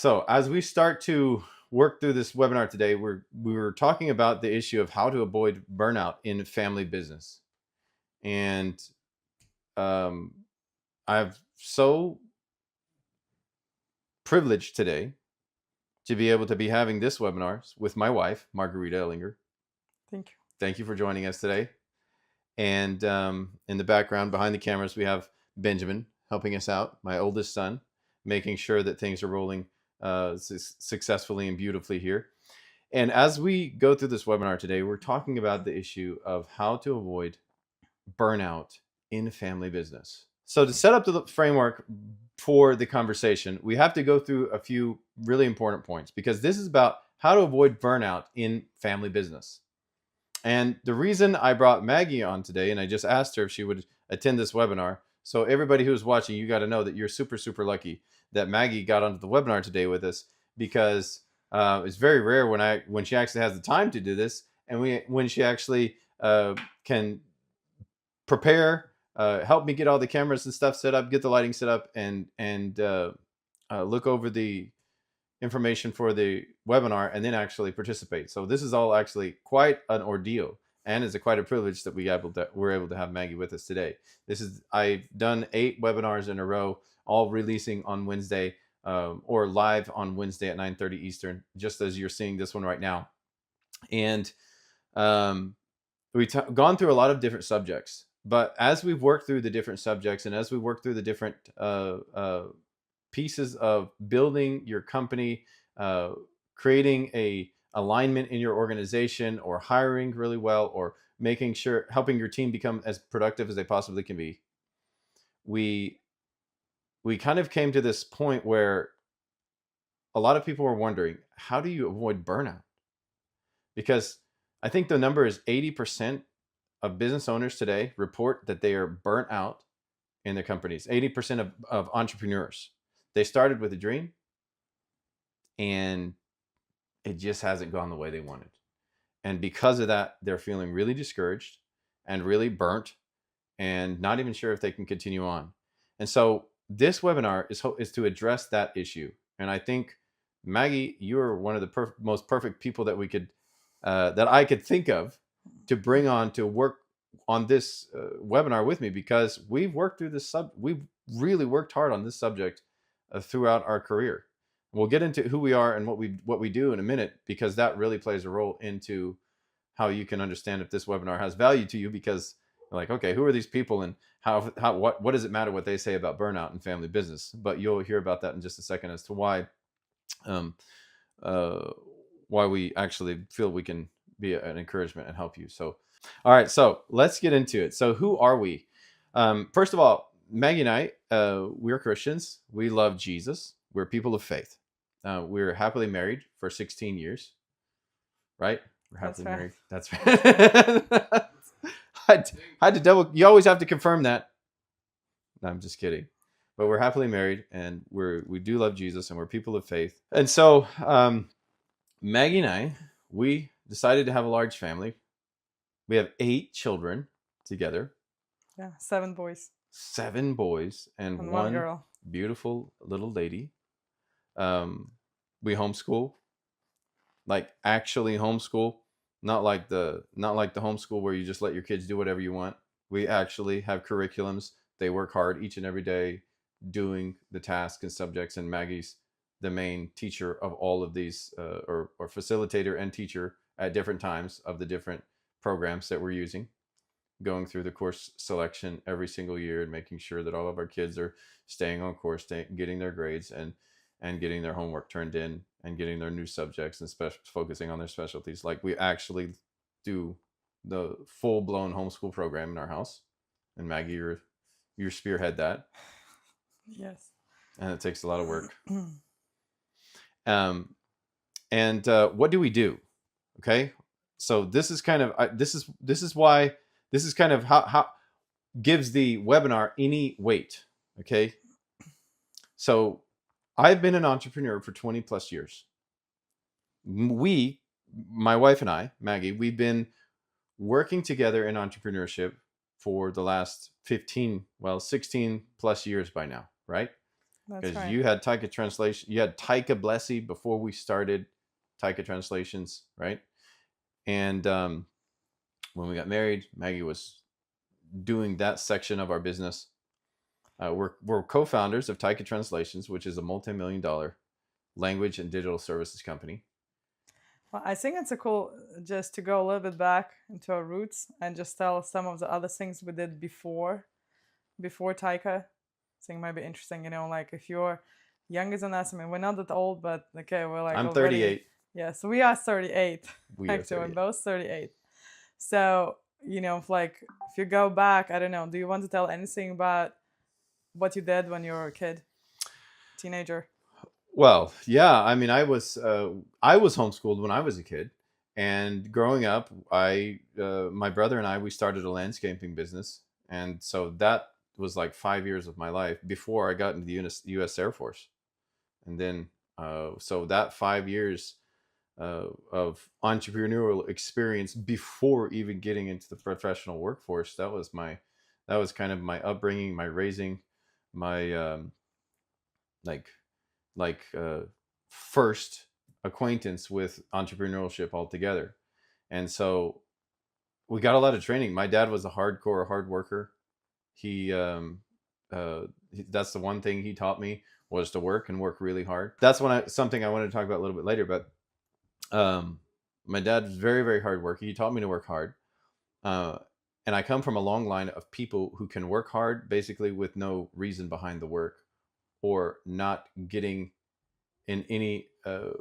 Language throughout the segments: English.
So as we start to work through this webinar today, we were talking about the issue of how to avoid burnout in family business. And um, I've so privileged today to be able to be having this webinar with my wife, Margarita Ellinger. Thank you. Thank you for joining us today. And in the background, behind the cameras, we have Benjamin helping us out, my oldest son, making sure that things are rolling successfully and beautifully here. And as we go through this webinar today, we're talking about the issue of how to avoid burnout in family business. So to set up the framework for the conversation, we have to go through a few really important points because this is about how to avoid burnout in family business. And the reason I brought Maggie on today, and I just asked her if she would attend this webinar. So everybody who's watching, you got to know that you're super, super lucky that Maggie got onto the webinar today with us, because it's very rare when she actually has the time to do this, and when she actually can prepare, help me get all the cameras and stuff set up, get the lighting set up, and look over the information for the webinar, and then actually participate. So this is all actually quite an ordeal, and it's quite a privilege that we're able to have Maggie with us today. I've done 8 webinars in a row, all releasing on Wednesday, or live on Wednesday at 9:30 Eastern, just as you're seeing this one right now. And we've gone through a lot of different subjects, but as we've worked through the different subjects, and as we work through the different pieces of building your company, creating a alignment in your organization, or hiring really well, or helping your team become as productive as they possibly can be, we kind of came to this point where a lot of people were wondering, how do you avoid burnout? Because I think the number is 80% of business owners today report that they are burnt out in their companies. 80% of entrepreneurs, they started with a dream and it just hasn't gone the way they wanted. And because of that, they're feeling really discouraged and really burnt and not even sure if they can continue on. And so this webinar is to address that issue. And I think, Maggie, you're one of the most perfect people that I could think of to bring on to work on this webinar with me, because we've worked through we've really worked hard on this subject throughout our career. We'll get into who we are and what we do in a minute, because that really plays a role into how you can understand if this webinar has value to you, because you're like, okay, who are these people, and what does it matter what they say about burnout and family business? But you'll hear about that in just a second as to why we actually feel we can be an encouragement and help you. So, all right, so let's get into it. So who are we? First of all, Maggie and I, we're Christians. We love Jesus. We're people of faith. We're happily married for 16 years, right? We're happily married. That's right. I had to double. You always have to confirm that. No, I'm just kidding. But we're happily married, and we do love Jesus, and we're people of faith. And so Maggie and I, we decided to have a large family. We have 8 children together. Yeah, 7 boys. 7 boys and one girl. Beautiful little lady. We homeschool, like actually homeschool, not like the homeschool where you just let your kids do whatever you want. We actually have curriculums. They work hard each and every day doing the tasks and subjects, and Maggie's the main teacher of all of these, or facilitator and teacher at different times of the different programs that we're using, going through the course selection every single year and making sure that all of our kids are staying on course, getting their grades, and getting their homework turned in, and getting their new subjects, and focusing on their specialties. Like, we actually do the full-blown homeschool program in our house, and Maggie, you spearhead that. Yes. And it takes a lot of work. What do we do? Okay, so this is kind of this is why this is kind of how gives the webinar any weight. Okay, so I've been an entrepreneur for 20 plus years. My wife and I, Maggie, we've been working together in entrepreneurship for the last 16 plus years by now, right? That's because right. you had Taika Translation, you had Taika Blessy before we started Taika Translations, right? And when we got married, Maggie was doing that section of our business. We're co-founders of Taika Translations, which is a multi-million-dollar language and digital services company. Well, I think it's a cool just to go a little bit back into our roots and just tell some of the other things we did before Taika. I think it might be interesting, like if you're younger than us, I mean, we're not that old, but okay, we're like I'm already, 38. yeah, so we are 38. We are Actually, we're 38. both 38. So, if you go back, I don't know, do you want to tell anything about what you did when you were a kid, teenager? Well, yeah. I mean, I was homeschooled when I was a kid, and growing up, I my brother and I we started a landscaping business, and so that was like 5 years of my life before I got into the U.S. Air Force, and then so that 5 years of entrepreneurial experience before even getting into the professional workforce, that was kind of my upbringing, my raising, my like like first acquaintance with entrepreneurship altogether. And so we got a lot of training. My dad was a hardcore hard worker. He that's the one thing he taught me, was to work and work really hard. That's something I wanted to talk about a little bit later. But my dad was very, very hard worker. He taught me to work hard. Uh, and I come from a long line of people who can work hard basically with no reason behind the work, or not getting in any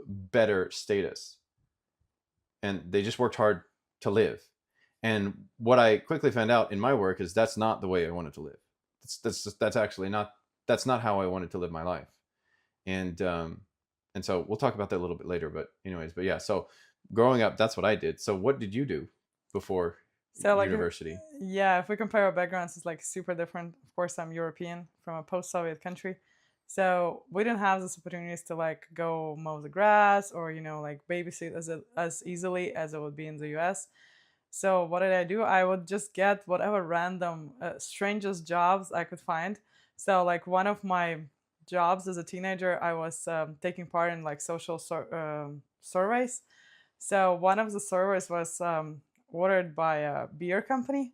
better status. And they just worked hard to live. And what I quickly found out in my work is that's not the way I wanted to live. That's actually not, that's not how I wanted to live my life. And so we'll talk about that a little bit later. But anyways, but yeah. So growing up, that's what I did. So what did you do before So, university? yeah, if we compare our backgrounds, it's like super different. Of course, I'm European from a post-Soviet country, so we didn't have these opportunities to like go mow the grass or like babysit as easily as it would be in the U.S. So what did I do? I would just get whatever random strangest jobs I could find. So like one of my jobs as a teenager, I was taking part in like social surveys. So one of the surveys was ordered by a beer company.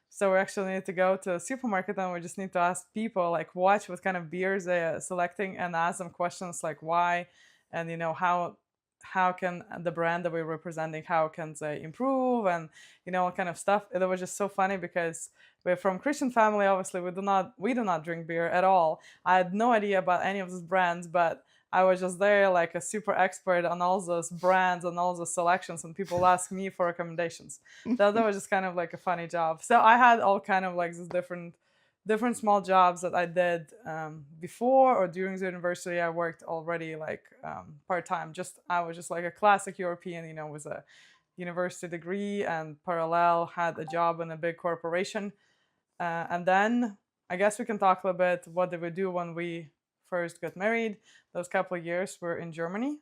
So we actually need to go to a supermarket and we just need to ask people, like, watch what kind of beers they are selecting and ask them questions like why, and how can the brand that we're representing, how can they improve, and all kind of stuff. It was just so funny because we're from Christian family. Obviously, we do not drink beer at all. I had no idea about any of these brands, but I was just there like a super expert on all those brands and all those selections, and people ask me for recommendations. That was just kind of like a funny job. So I had all kind of like these different small jobs that I did before or during the university. I worked already like part time. I was just like a classic European, with a university degree and parallel had a job in a big corporation. And then I guess we can talk a little bit. What did we do when we first got married? Those couple of years were in Germany,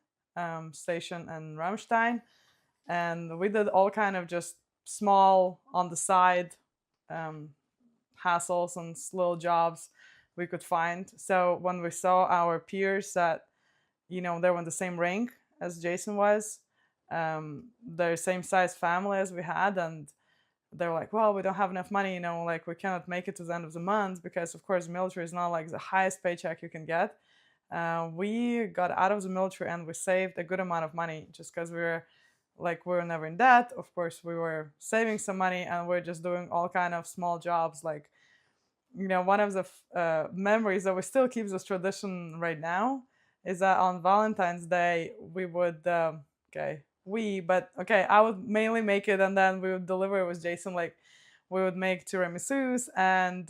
stationed in Ramstein, and we did all kind of just small on the side um, hassles and little jobs we could find. So when we saw our peers that they were in the same rank as Jason was, their same size family as we had, and they were like, well, we don't have enough money, like we cannot make it to the end of the month because, of course, military is not like the highest paycheck you can get. We got out of the military and we saved a good amount of money just because we were never in debt. Of course, we were saving some money and we're just doing all kind of small jobs. Like, one of the memories that we still keep this tradition right now is that on Valentine's Day we would I would mainly make it and then we would deliver it with Jason. Like we would make tiramisus and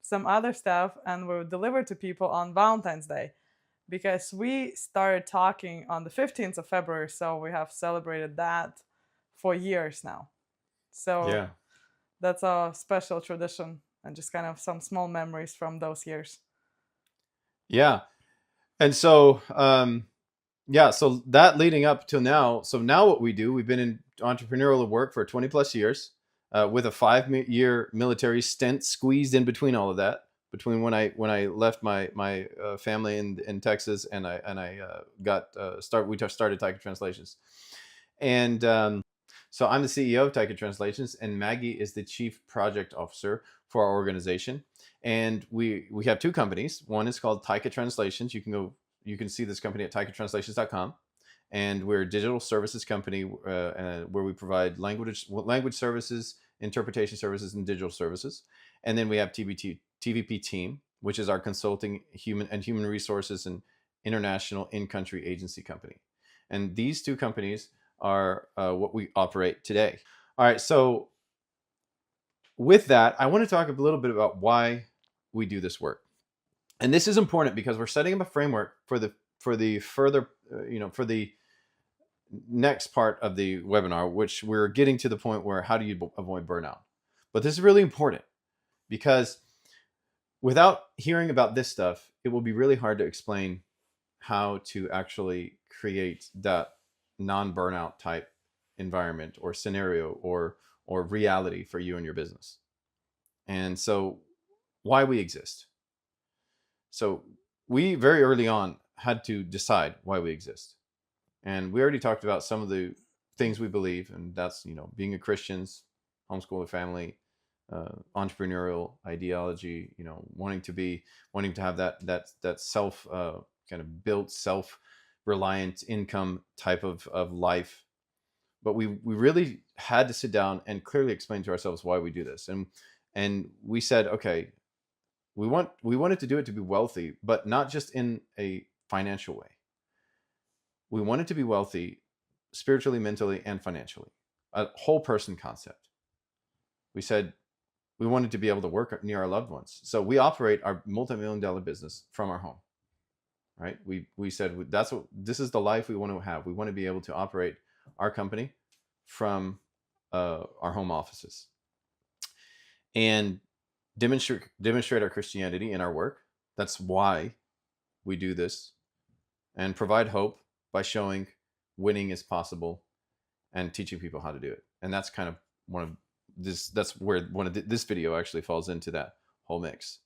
some other stuff and we would deliver to people on Valentine's Day because we started talking on the 15th of February, so we have celebrated that for years now. So Yeah. that's a special tradition and just kind of some small memories from those years. Yeah. And so yeah, so that leading up till now. So now what we do, we've been in entrepreneurial work for 20 plus years, with a 5 year military stint squeezed in between all of that. between when I left my family in Texas, and I got start we just started Taika Translations, and so I'm the CEO of Taika Translations, and Maggie is the chief project officer for our organization. And we have two companies. One is called Taika Translations. You can see this company at taikatranslations.com, and we're a digital services company where we provide language services, interpretation services, and digital services. And then we have TVP Team, which is our consulting human resources and international in-country agency company. And these two companies are what we operate today. All right, so with that, I want to talk a little bit about why we do this work. And this is important because we're setting up a framework for the further, for the next part of the webinar, which we're getting to the point where how do you avoid burnout? But this is really important because without hearing about this stuff, it will be really hard to explain how to actually create that non-burnout type environment or scenario or reality for you and your business. And so why we exist. So we very early on had to decide why we exist. And we already talked about some of the things we believe, and that's, being a Christians, homeschool a family, entrepreneurial ideology, wanting to have that self kind of built self-reliant income type of life. But we really had to sit down and clearly explain to ourselves why we do this. And we said, okay, we wanted to do it to be wealthy, but not just in a financial way. We wanted to be wealthy spiritually, mentally, and financially, a whole person concept. We said we wanted to be able to work near our loved ones. So we operate our multi-million-dollar business from our home, right? We said this is the life we want to have. We want to be able to operate our company from our home offices and demonstrate our Christianity in our work. That's why we do this, and provide hope by showing winning is possible and teaching people how to do it. And that's kind of that's where this video actually falls into that whole mix.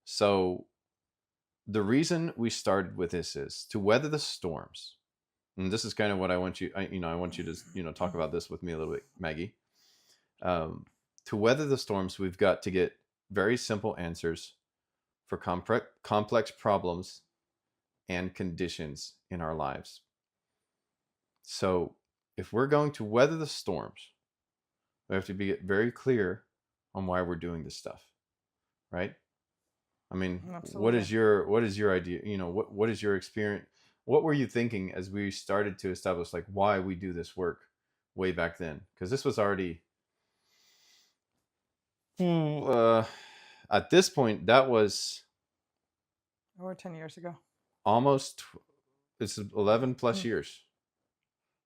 So the reason we started with this is to weather the storms. And this is kind of what I want you to talk about this with me a little bit, Maggie. To weather the storms, we've got to get very simple answers for complex problems and conditions in our lives. So if we're going to weather the storms, we have to be very clear on why we're doing this stuff, right? I mean, Absolutely. what is your idea? What is your experience? What were you thinking as we started to establish like why we do this work way back then? Because this was already at this point, that was over 10 years ago. Almost, it's 11 plus years.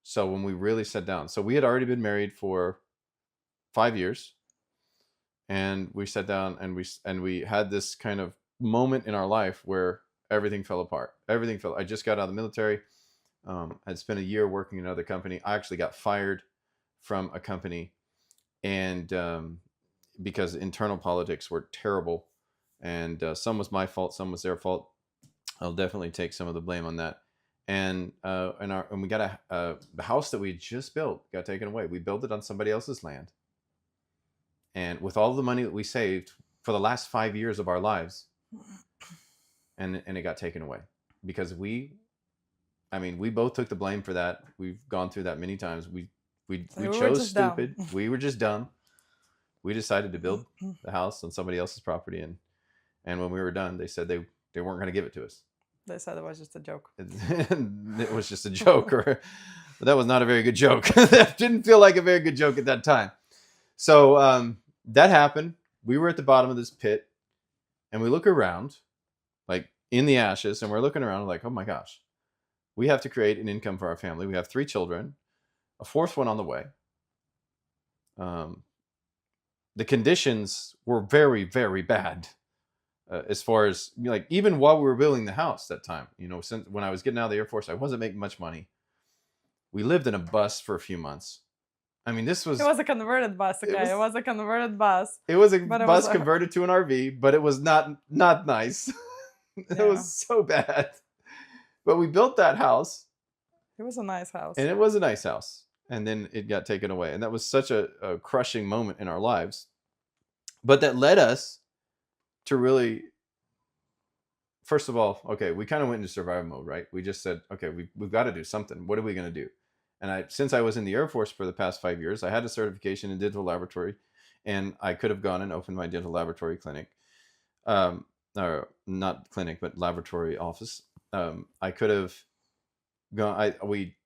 So when we really sat down, so we had already been married for 5 years, and we sat down and we had this kind of moment in our life where everything fell apart. I just got out of the military. I'd spent a year working in another company. I actually got fired from a company, and because internal politics were terrible, and some was my fault, some was their fault. I'll definitely take some of the blame on that. And we got the house that we just built got taken away. We built it on somebody else's land, and with all the money that we saved for the last 5 years of our lives, and it got taken away because we both took the blame for that. We've gone through that many times. We chose stupid. We were just dumb. We decided to build the house on somebody else's property, and when we were done, they said they weren't going to give it to us. They said it was just a joke. It was just a joke, but that was not a very good joke. That didn't feel like a very good joke at that time. So that happened. We were at the bottom of this pit, and we look around, like in the ashes, and we're looking around like, oh my gosh, we have to create an income for our family. We have 3 children, a 4th one on the way. The conditions were very, very bad. As far as like, even while we were building the house that time, since when I was getting out of the Air Force, I wasn't making much money. We lived in a bus for a few months. I mean, this It was was a converted bus, it okay? It was was a converted bus, it was a but it was bus a converted to an RV, but it was not nice. It yeah, was so bad. But we built that house, it was a nice house. and it was a nice house. And then it got taken away, and that was such a crushing moment in our lives. But that led us to really, first of all, okay, we kind of went into survival mode, right? We just said, okay, we've got to do something. What are we going to do? And since I was in the Air Force for the past 5 years, I had a certification in dental laboratory, and I could have gone and opened my dental laboratory clinic, or not clinic, but laboratory office. I could have gone.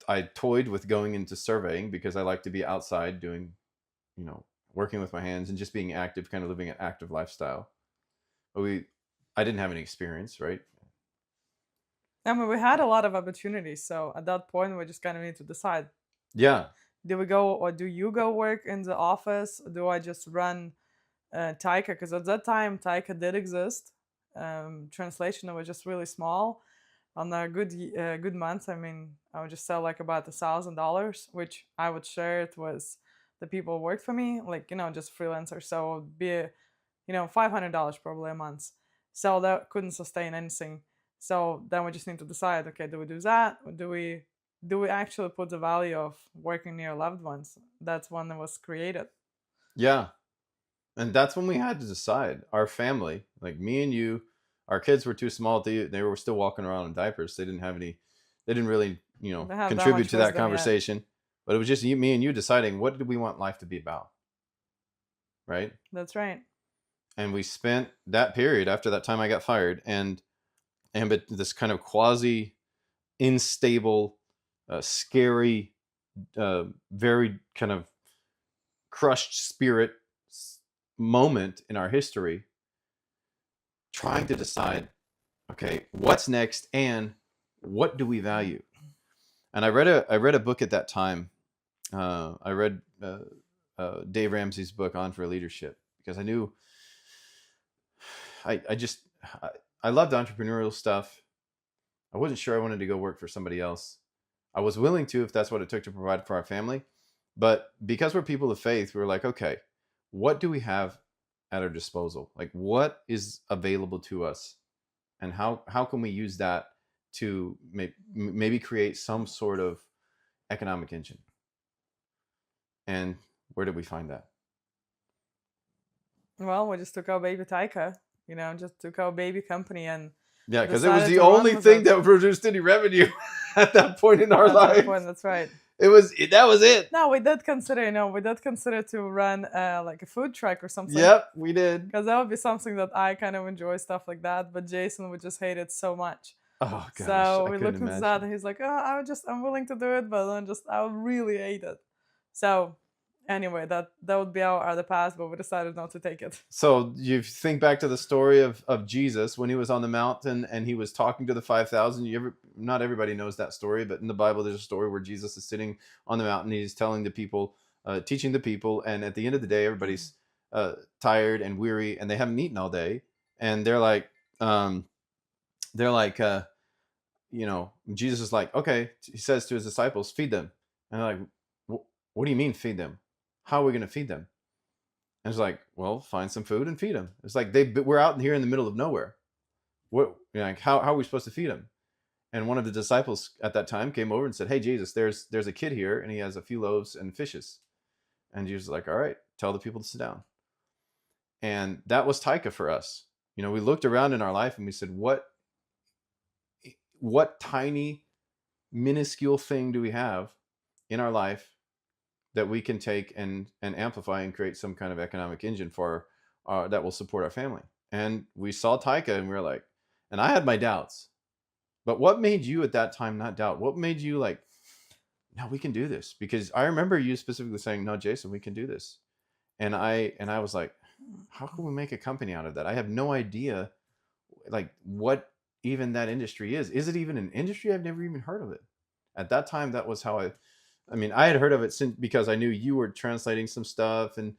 I toyed with going into surveying because I like to be outside doing, working with my hands and just being active, kind of living an active lifestyle. But I didn't have any experience, right? I mean, we had a lot of opportunities, so at that point, we just kind of need to decide: Yeah, do we go, or do you go work in the office? Do I just run Taika? Because at that time, Taika did exist. Translation was just really small. On a good month, I mean, I would just sell like about $1,000, which I would share it with the people who worked for me, like just freelancers. So it would be $500 probably a month. So that couldn't sustain anything. So then we just need to decide: okay, do we do that, or do we actually put the value of working near loved ones? That's when it was created. yeah. And that's when we had to decide. Our family, like me and you, our kids were too small. They were still walking around in diapers. They didn't have any. They didn't really, They have that contribute much to that wisdom yet. conversation. But it was just me and you deciding what did we want life to be about, right? That's right. And we spent that period after that time I got fired, and but this kind of quasi unstable, scary, very kind of crushed spirit moment in our history, trying to decide, okay, what's next and what do we value? And I read a book at that time. I read Dave Ramsey's book On for Leadership because I knew I just I loved entrepreneurial stuff. I wasn't sure I wanted to go work for somebody else. I was willing to if that's what it took to provide for our family. But because we're people of faith, we were like, okay, what do we have at our disposal? Like what is available to us? And how can we use that to maybe create some sort of economic engine? And where did we find that? Well, we just took our baby Taika, just took our baby company and Yeah, because it was decided the to run only with thing it. that produced any revenue at that point in our At that point, life. that's right. That was it. No, we did consider to run like a food truck or something, Yep, we did. because that would be something that I kind of enjoy, stuff like that. But Jason would just hate it so much. Oh gosh, So I we couldn't looked into that, imagine. and he's like, "Oh, I'm willing to do it, but then just I would really hate it." So anyway, that would be our other path, but we decided not to take it. So you think back to the story of Jesus when he was on the mountain and he was talking to the 5,000. Not everybody knows that story, but in the Bible there's a story where Jesus is sitting on the mountain. He's telling the people, teaching the people, and at the end of the day, everybody's tired and weary, and they haven't eaten all day, and um, they're like, Jesus is like, okay, he says to his disciples, feed them, and they're like, what do you mean feed them? How are we going to feed them? And it's like, well, find some food and feed them. It's like we're out here in the middle of nowhere. Like how are we supposed to feed them? And one of the disciples at that time came over and said, hey, Jesus, there's a kid here and he has a few loaves and fishes. And Jesus was like, all right, tell the people to sit down. And that was Taika for us. We looked around in our life and we said, what tiny, minuscule thing do we have in our life that we can take and amplify and create some kind of economic engine for that will support our family? And we saw Taika and we were like, and I had my doubts, but what made you at that time not doubt? What made you like, no, we can do this? Because I remember you specifically saying, no, Jason, we can do this. And I was like, how can we make a company out of that? I have no idea like what even that industry is. Is it even an industry? I've never even heard of it. At that time, that was how I had heard of it because I knew you were translating some stuff and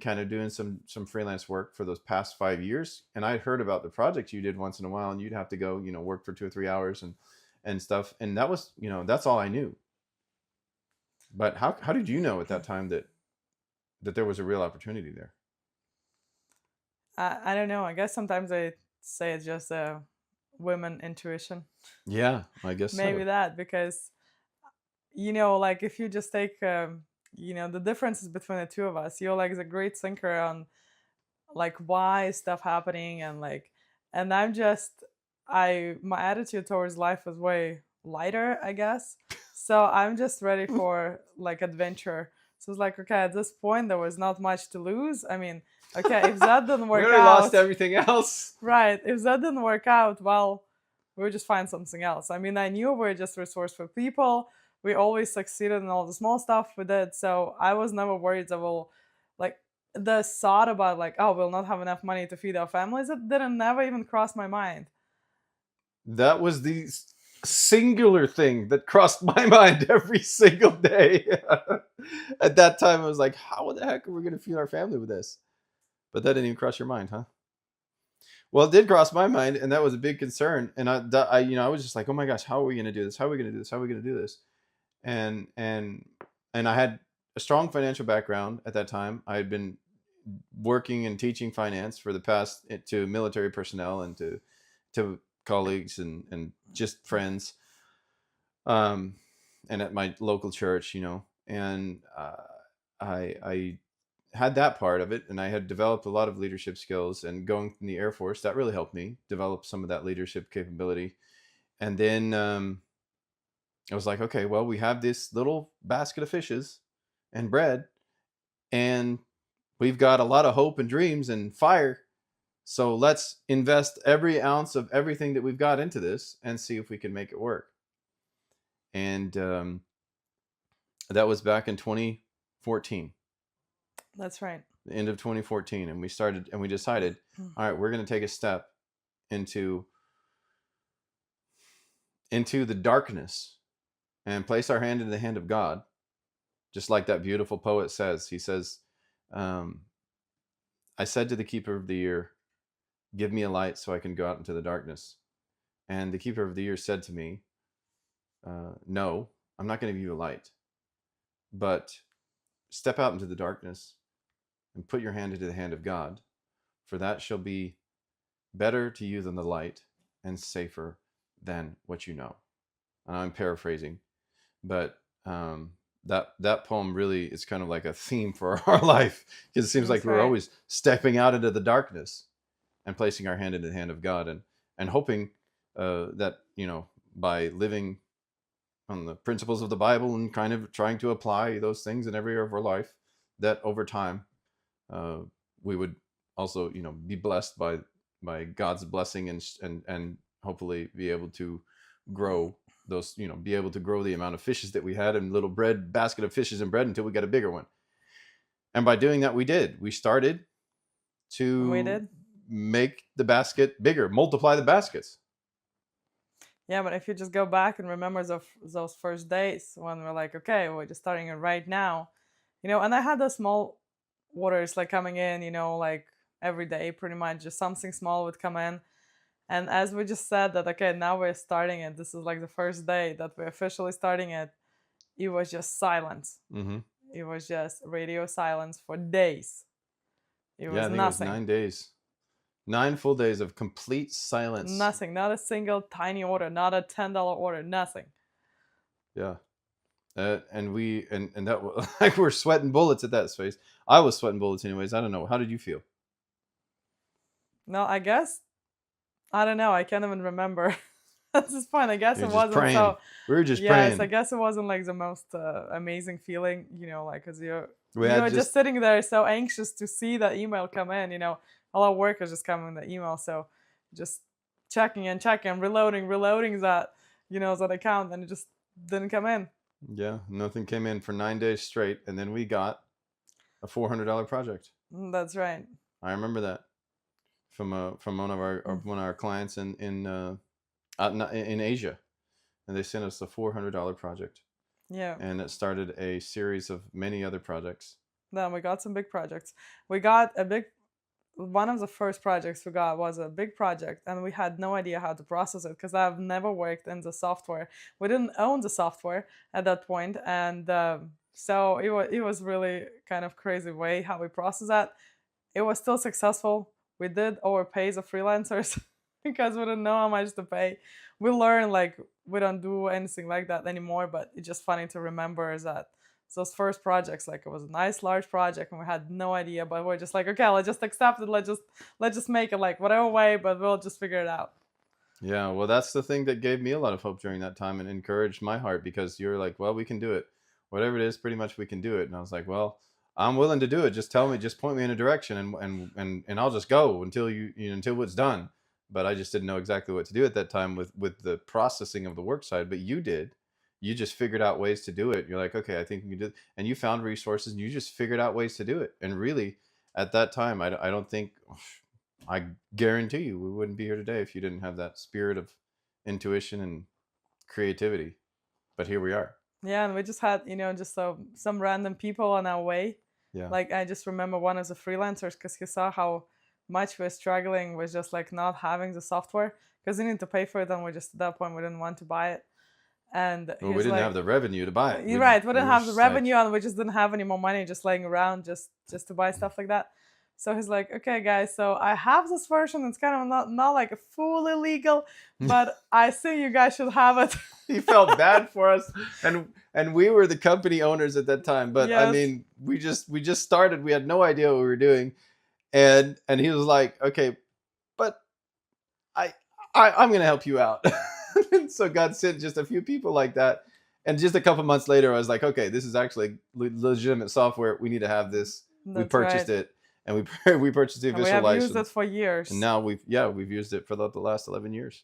kind of doing some freelance work for those past 5 years. And I'd heard about the projects you did once in a while, and you'd have to go, work for 2 or 3 hours and stuff. And that was, that's all I knew. But how did you know at that time that there was a real opportunity there? I don't know. I guess sometimes I say it's just a women intuition. Yeah, I guess Maybe so. that because like if you just take the differences between the two of us, you're like the great thinker on like why is stuff happening, and I'm just I my attitude towards life is way lighter, I guess. So I'm just ready for like adventure. So it's like, okay, at this point there was not much to lose. I mean, okay, if that didn't We work already lost out, everything else. right, if that didn't work out, well, we'll just find something else. I mean, I knew we're just resourceful people. We always succeeded in all the small stuff we did. So I was never worried that we'll, like, the thought about, like, oh, we'll not have enough money to feed our families, it didn't never even cross my mind. That was the singular thing that crossed my mind every single day. At that time, I was like, how the heck are we going to feed our family with this? But that didn't even cross your mind, huh? Well, it did cross my mind, and that was a big concern. And I was just like, oh my gosh, how are we going to do this? How are we going to do this? How are we going to do this? And and and I had a strong financial background at that time. I had been working and teaching finance for the past to military personnel and to colleagues and just friends, um, and at my local church, and I had that part of it, and I had developed a lot of leadership skills. And going in the Air Force, that really helped me develop some of that leadership capability. And then I was like, okay, well, we have this little basket of fishes and bread, and we've got a lot of hope and dreams and fire. So let's invest every ounce of everything that we've got into this and see if we can make it work. And that was back in 2014, That's right. the end of 2014. And we decided, all right, we're going to take a step into the darkness and place our hand in the hand of God. Just like that beautiful poet says, he says, I said to the keeper of the year, give me a light so I can go out into the darkness. And the keeper of the year said to me, no, I'm not going to give you a light, but step out into the darkness and put your hand into the hand of God, for that shall be better to you than the light and safer than what you know. And I'm paraphrasing, but that poem really is kind of like a theme for our life, because it seems like That's we're right. always stepping out into the darkness and placing our hand into the hand of God, and hoping that by living on the principles of the Bible and kind of trying to apply those things in every area of our life, that over time uh, we would also be blessed by God's blessing, and hopefully be able to grow those, be able to grow the amount of fishes that we had and little bread basket of fishes and bread until we got a bigger one. And by doing that, we started We to did. make the basket bigger, multiply the baskets. Yeah, but if you just go back and remember those first days when we're like, okay, we're just starting it right now, and I had the small orders like coming in, like every day pretty much, just something small would come in. And as we just said that, okay, now we're starting it. This is like the first day that we're officially starting it. It was just silence. Mm-hmm. It was just radio silence for days. It Yeah, was I think it was nothing. 9 days, 9 full days of complete silence. Nothing. Not a single tiny order, not a $10 order, nothing. Yeah. And we and that was like we're sweating bullets at that space. I was sweating bullets anyways. I don't know. How did you feel? No, I guess, I don't know. I can't even remember at this point. I guess You're it just wasn't praying. so. We were just Yes, I praying. guess it wasn't like the most amazing feeling, like because We had you're just just sitting there so anxious to see that email come in. All our work is just coming in the email, so just checking and checking, reloading that account, and it just didn't come in. yeah, nothing came in for 9 days straight, and then we got a $400 project. That's right. I remember that from one of Mm. our clients in Asia, and they sent us a $400 project, Yeah. and it started a series of many other projects. Then we got some big projects. We got a big One of the first projects we got was a big project, and we had no idea how to process it because I've never worked in the software. We didn't own the software at that point, and So it was really kind of crazy way how we process that. It was still successful. We did overpay as a freelancers because we didn't know how much to pay. We learned like we don't do anything like that anymore, but it's just funny to remember is that those first projects, like it was a nice large project and we had no idea, but we're just like, okay, let's just accept it, let's just make it like whatever way, but we'll just figure it out. Yeah, well, that's the thing that gave me a lot of hope during that time and encouraged my heart, because you're like, well, we can do it. Whatever it is, pretty much we can do it. And I was like, well, I'm willing to do it. Just tell me, just point me in a direction, and I'll just go until until it's done. But I just didn't know exactly what to do at that time with the processing of the work side. But you did. You just figured out ways to do it. You're like, okay, I think we can do it. And you found resources and you just figured out ways to do it. And really, at that time, I don't think, I guarantee you, we wouldn't be here today if you didn't have that spirit of intuition and creativity. But here we are. Yeah, and we just had, just some random people on our way. Yeah. Like I just remember one of the freelancers because he saw how much we're struggling with just like not having the software because we need to pay for it, and we just at that point we didn't want to buy it. And Well, he we was didn't like, have the revenue to buy it. "You're right. We We didn't were have the just like, revenue, and we just didn't have any more money just laying around just to buy stuff like that." So he's like, "Okay, guys, so I have this version. It's kind of not like fully legal, but I think you guys should have it." he felt bad for us, and we were the company owners at that time. But I Yes. mean, we just started. We had no idea what we were doing, and he was like, okay, but I, I'm gonna help you out. And so God sent just a few people like that, and just a couple months later, I was like, okay, this is actually legitimate software. We need to have this. We That's purchased right. it, and we purchased the And we official have used it license, for and years. now we've used it for the last 11 years.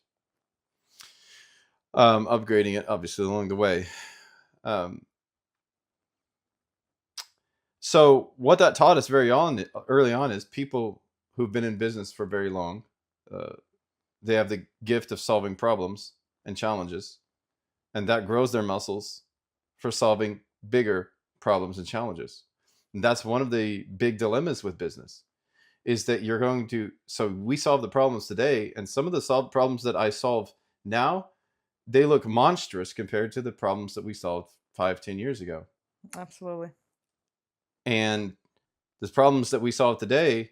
Upgrading it obviously along the way. Um, so what that taught us early on is people who've been in business for very long, uh, they have the gift of solving problems and challenges, and that grows their muscles for solving bigger problems and challenges. And that's one of the big dilemmas with business, is that you're going to, so we solve the problems today, and some of the solved problems that I solve now, they look monstrous compared to the problems that we solved 5, 10 years ago. Absolutely. And the problems that we solve today,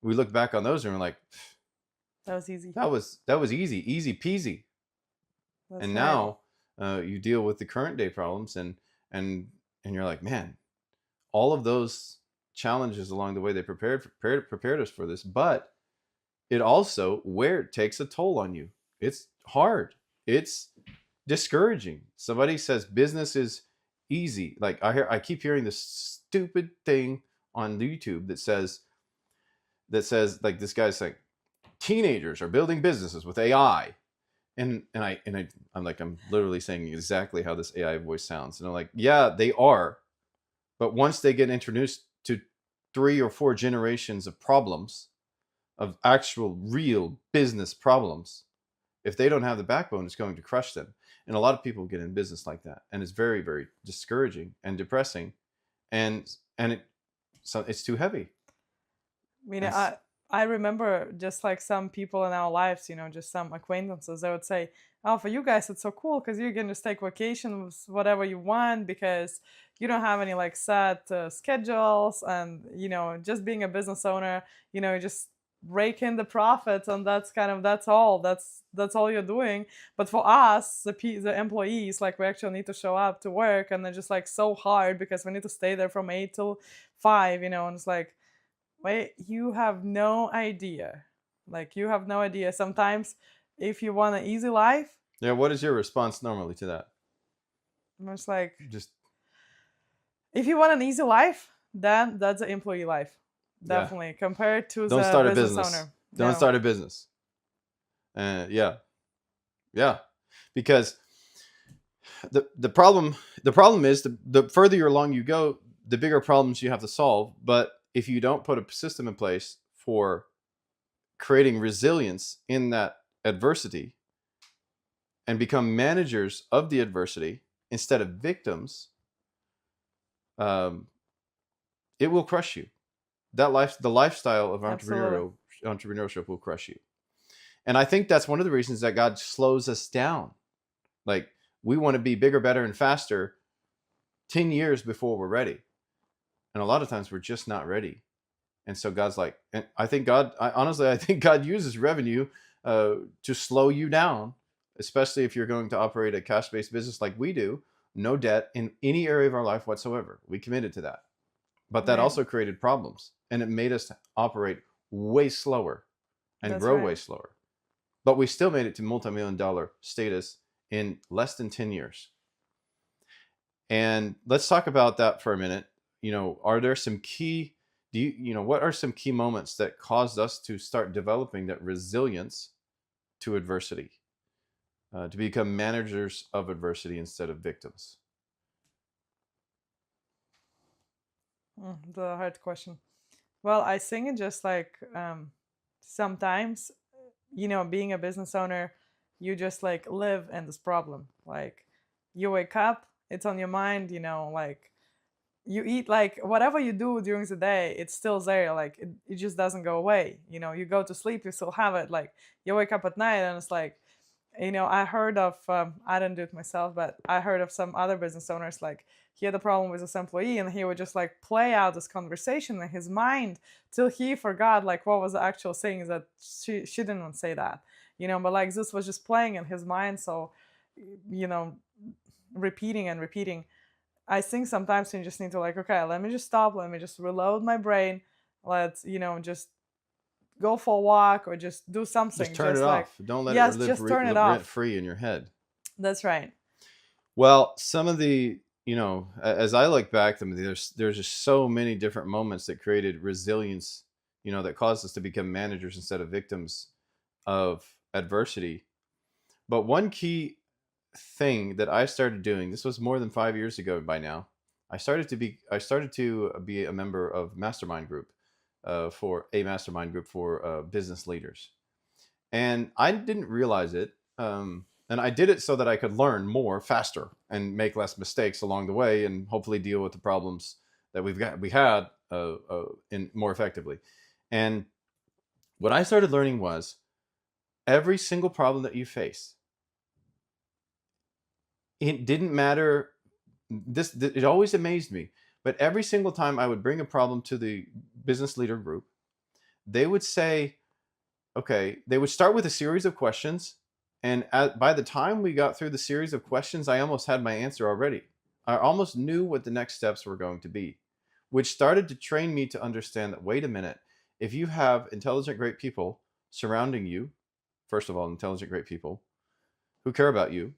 we look back on those and we're like, That was easy. that was easy peasy. That's And right. now you deal with the current day problems, and you're like, man, all of those challenges along the way, they prepared us for this, but it also where it takes a toll on you. It's hard. It's discouraging. Somebody says business is easy. Like I keep hearing this stupid thing on YouTube that says like, this guy's like, teenagers are building businesses with AI. I'm like, I'm literally saying exactly how this AI voice sounds. And I'm like, yeah, they are. But once they get introduced to 3 or 4 generations of problems, of actual real business problems, if they don't have the backbone, it's going to crush them. And a lot of people get in business like that, and it's very, very discouraging and depressing, and it's too heavy. I mean, And I remember just like some people in our lives, just some acquaintances, they would say, "Oh, for you guys, it's so cool because you can just take vacations whatever you want because you don't have any like set schedules, and just being a business owner, you just rake in the profits, and that's all you're doing. But for us, the employees, like we actually need to show up to work, and they're just like so hard because we need to stay there from 8 till 5, and it's like." Wait, you have no idea. Like, you have no idea. Sometimes, if you want an easy life, yeah, what is your response normally to that? I'm just like, Just if you want an easy life, then that's an employee life. yeah, Definitely. Compared to don't the start a business business. owner. Don't No, start a business. Yeah, yeah, because the problem is the further you're along you go, the bigger problems you have to solve. But if you don't put a system in place for creating resilience in that adversity and become managers of the adversity instead of victims, um, it will crush you. The lifestyle of absolutely. entrepreneurship will crush you. And I think that's one of the reasons that God slows us down. Like, we want to be bigger, better, and faster 10 years before we're ready. And a lot of times we're just not ready. And so God's like, and I think God uses revenue to slow you down, especially if you're going to operate a cash based business like we do, no debt in any area of our life whatsoever. We committed to that. But that Right. also created problems, and it made us operate way slower and That's grow right. way slower. But we still made it to multi-million dollar status in less than 10 years. And let's talk about that for a minute. Are there some key what are some key moments that caused us to start developing that resilience to adversity, to become managers of adversity instead of victims? The hard question. Well, I think it just like sometimes, being a business owner, you just like live in this problem. Like you wake up, it's on your mind, like you eat, like whatever you do during the day, it's still there. Like it just doesn't go away. You go to sleep, you still have it. Like you wake up at night and it's like, I heard of, I didn't do it myself, but I heard of some other business owners, like he had a problem with this employee and he would just like play out this conversation in his mind till he forgot like what was the actual saying, that she didn't say that, but like this was just playing in his mind. So, you know, repeating and repeating. I think sometimes you just need to like, okay, let me just stop, let me just reload my brain. Let's, just go for a walk or just do Just something. turn it Just like, off. Don't let it yes, live just turn it rent off. free in your head. That's right. Well, some of the, as I look back, there's just so many different moments that created resilience, that caused us to become managers instead of victims of adversity. But one key thing that I started doing, this was more than 5 years ago by now. I started to be a member of for a mastermind group for business leaders, and I didn't realize it. And I did it so that I could learn more faster and make less mistakes along the way, and hopefully deal with the problems that we had in more effectively. And what I started learning was every single problem that you face, it didn't matter. It always amazed me, but every single time I would bring a problem to the business leader group, they would say, okay, they would start with a series of questions. And by the time we got through the series of questions, I almost had my answer already. I almost knew what the next steps were going to be, which started to train me to understand that, wait a minute, if you have intelligent, great people surrounding you, first of all, intelligent, great people who care about you,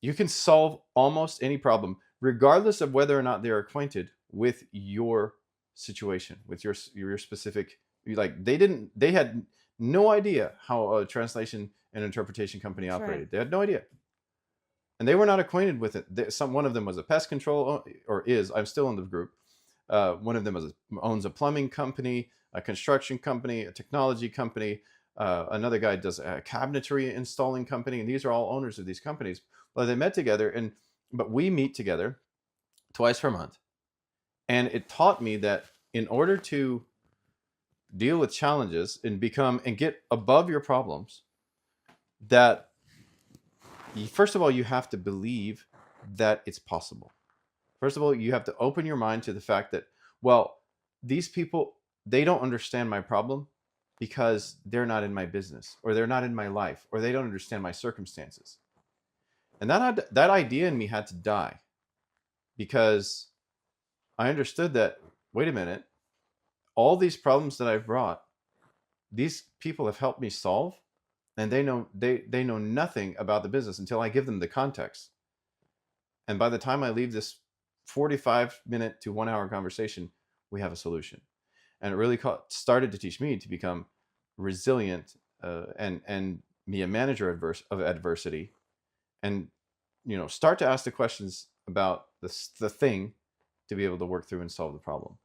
you can solve almost any problem, regardless of whether or not they're acquainted with your situation, with your specific. Like they had no idea how a translation and interpretation company That's right. operated. They had no idea, and they were not acquainted with it. One of them was a pest control, or is. I'm still in the group. One of them owns a plumbing company, a construction company, a technology company. Another guy does a cabinetry installing company, and these are all owners of these companies. Well, they met together, but we meet together twice per month, and it taught me that in order to deal with challenges and get above your problems, that first of all you have to believe that it's possible. First of all, you have to open your mind to the fact that, well, these people, they don't understand my problem because they're not in my business, or they're not in my life, or they don't understand my circumstances. And that idea in me had to die, because I understood that, wait a minute, all these problems that I've brought, these people have helped me solve, and they know nothing about the business until I give them the context. And by the time I leave this 45-minute to 1 hour conversation, we have a solution. And it really started to teach me to become resilient, and be a manager of adversity, and start to ask the questions about the thing to be able to work through and solve the problem.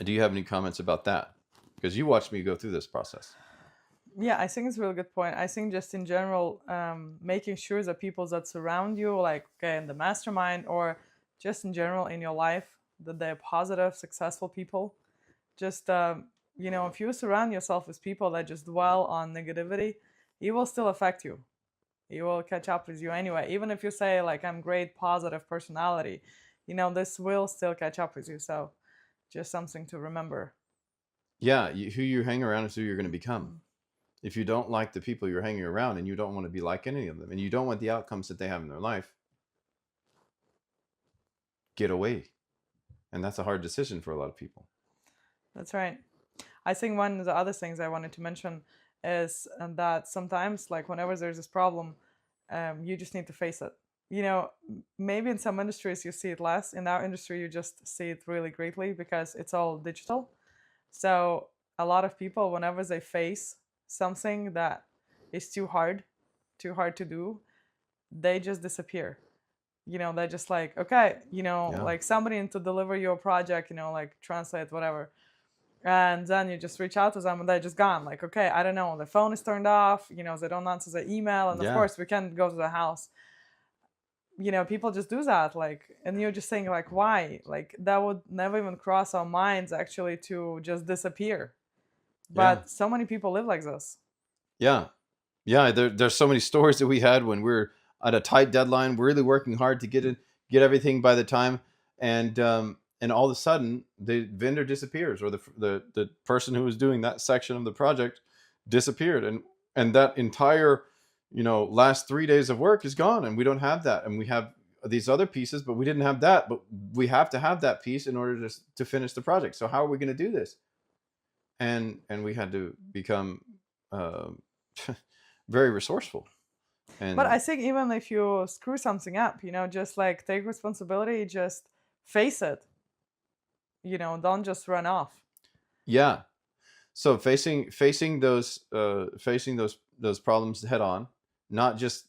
Do you have any comments about that? Because you watched me go through this process. Yeah, I think it's a really good point. I think just in general, making sure that people that surround you, like okay, in the mastermind or just in general in your life, that they're positive, successful people. Just if you surround yourself with people that just dwell on negativity, it will still affect you. It will catch up with you anyway. Even if you say like I'm great, positive personality, this will still catch up with you. So just something to remember. Yeah, who you hang around is who you're going to become. If you don't like the people you're hanging around and you don't want to be like any of them and you don't want the outcomes that they have in their life, get away. And that's a hard decision for a lot of people. That's right. I think one of the other things I wanted to mention is that sometimes, like whenever there's this problem, you just need to face it. Maybe in some industries you see it less. In our industry, you just see it really greatly because it's all digital. So a lot of people, whenever they face something that is too hard to do, they just disappear. They're just like, okay, Yeah. like somebody need to deliver your project, like translate whatever, and then you just reach out to them and they're just gone. Like, okay, I don't know, the phone is turned off, they don't answer the email, and of Yeah. course we can't go to the house. People just do that, like, and you're just saying like, why? Like that would never even cross our minds actually to just disappear. Yeah. But so many people live like this. Yeah. Yeah. There's so many stories that we had when we were at a tight deadline, really working hard to get everything by the time, and all of a sudden the vendor disappears, or the person who was doing that section of the project disappeared, and that entire last 3 days of work is gone, and we don't have that, and we have these other pieces, but we didn't have that, but we have to have that piece in order to finish the project. So how are we going to do this? And we had to become uh, very resourceful. But I And think even if you screw something up, just like take responsibility, just face it. Don't just run off. yeah, so facing those problems head on, not just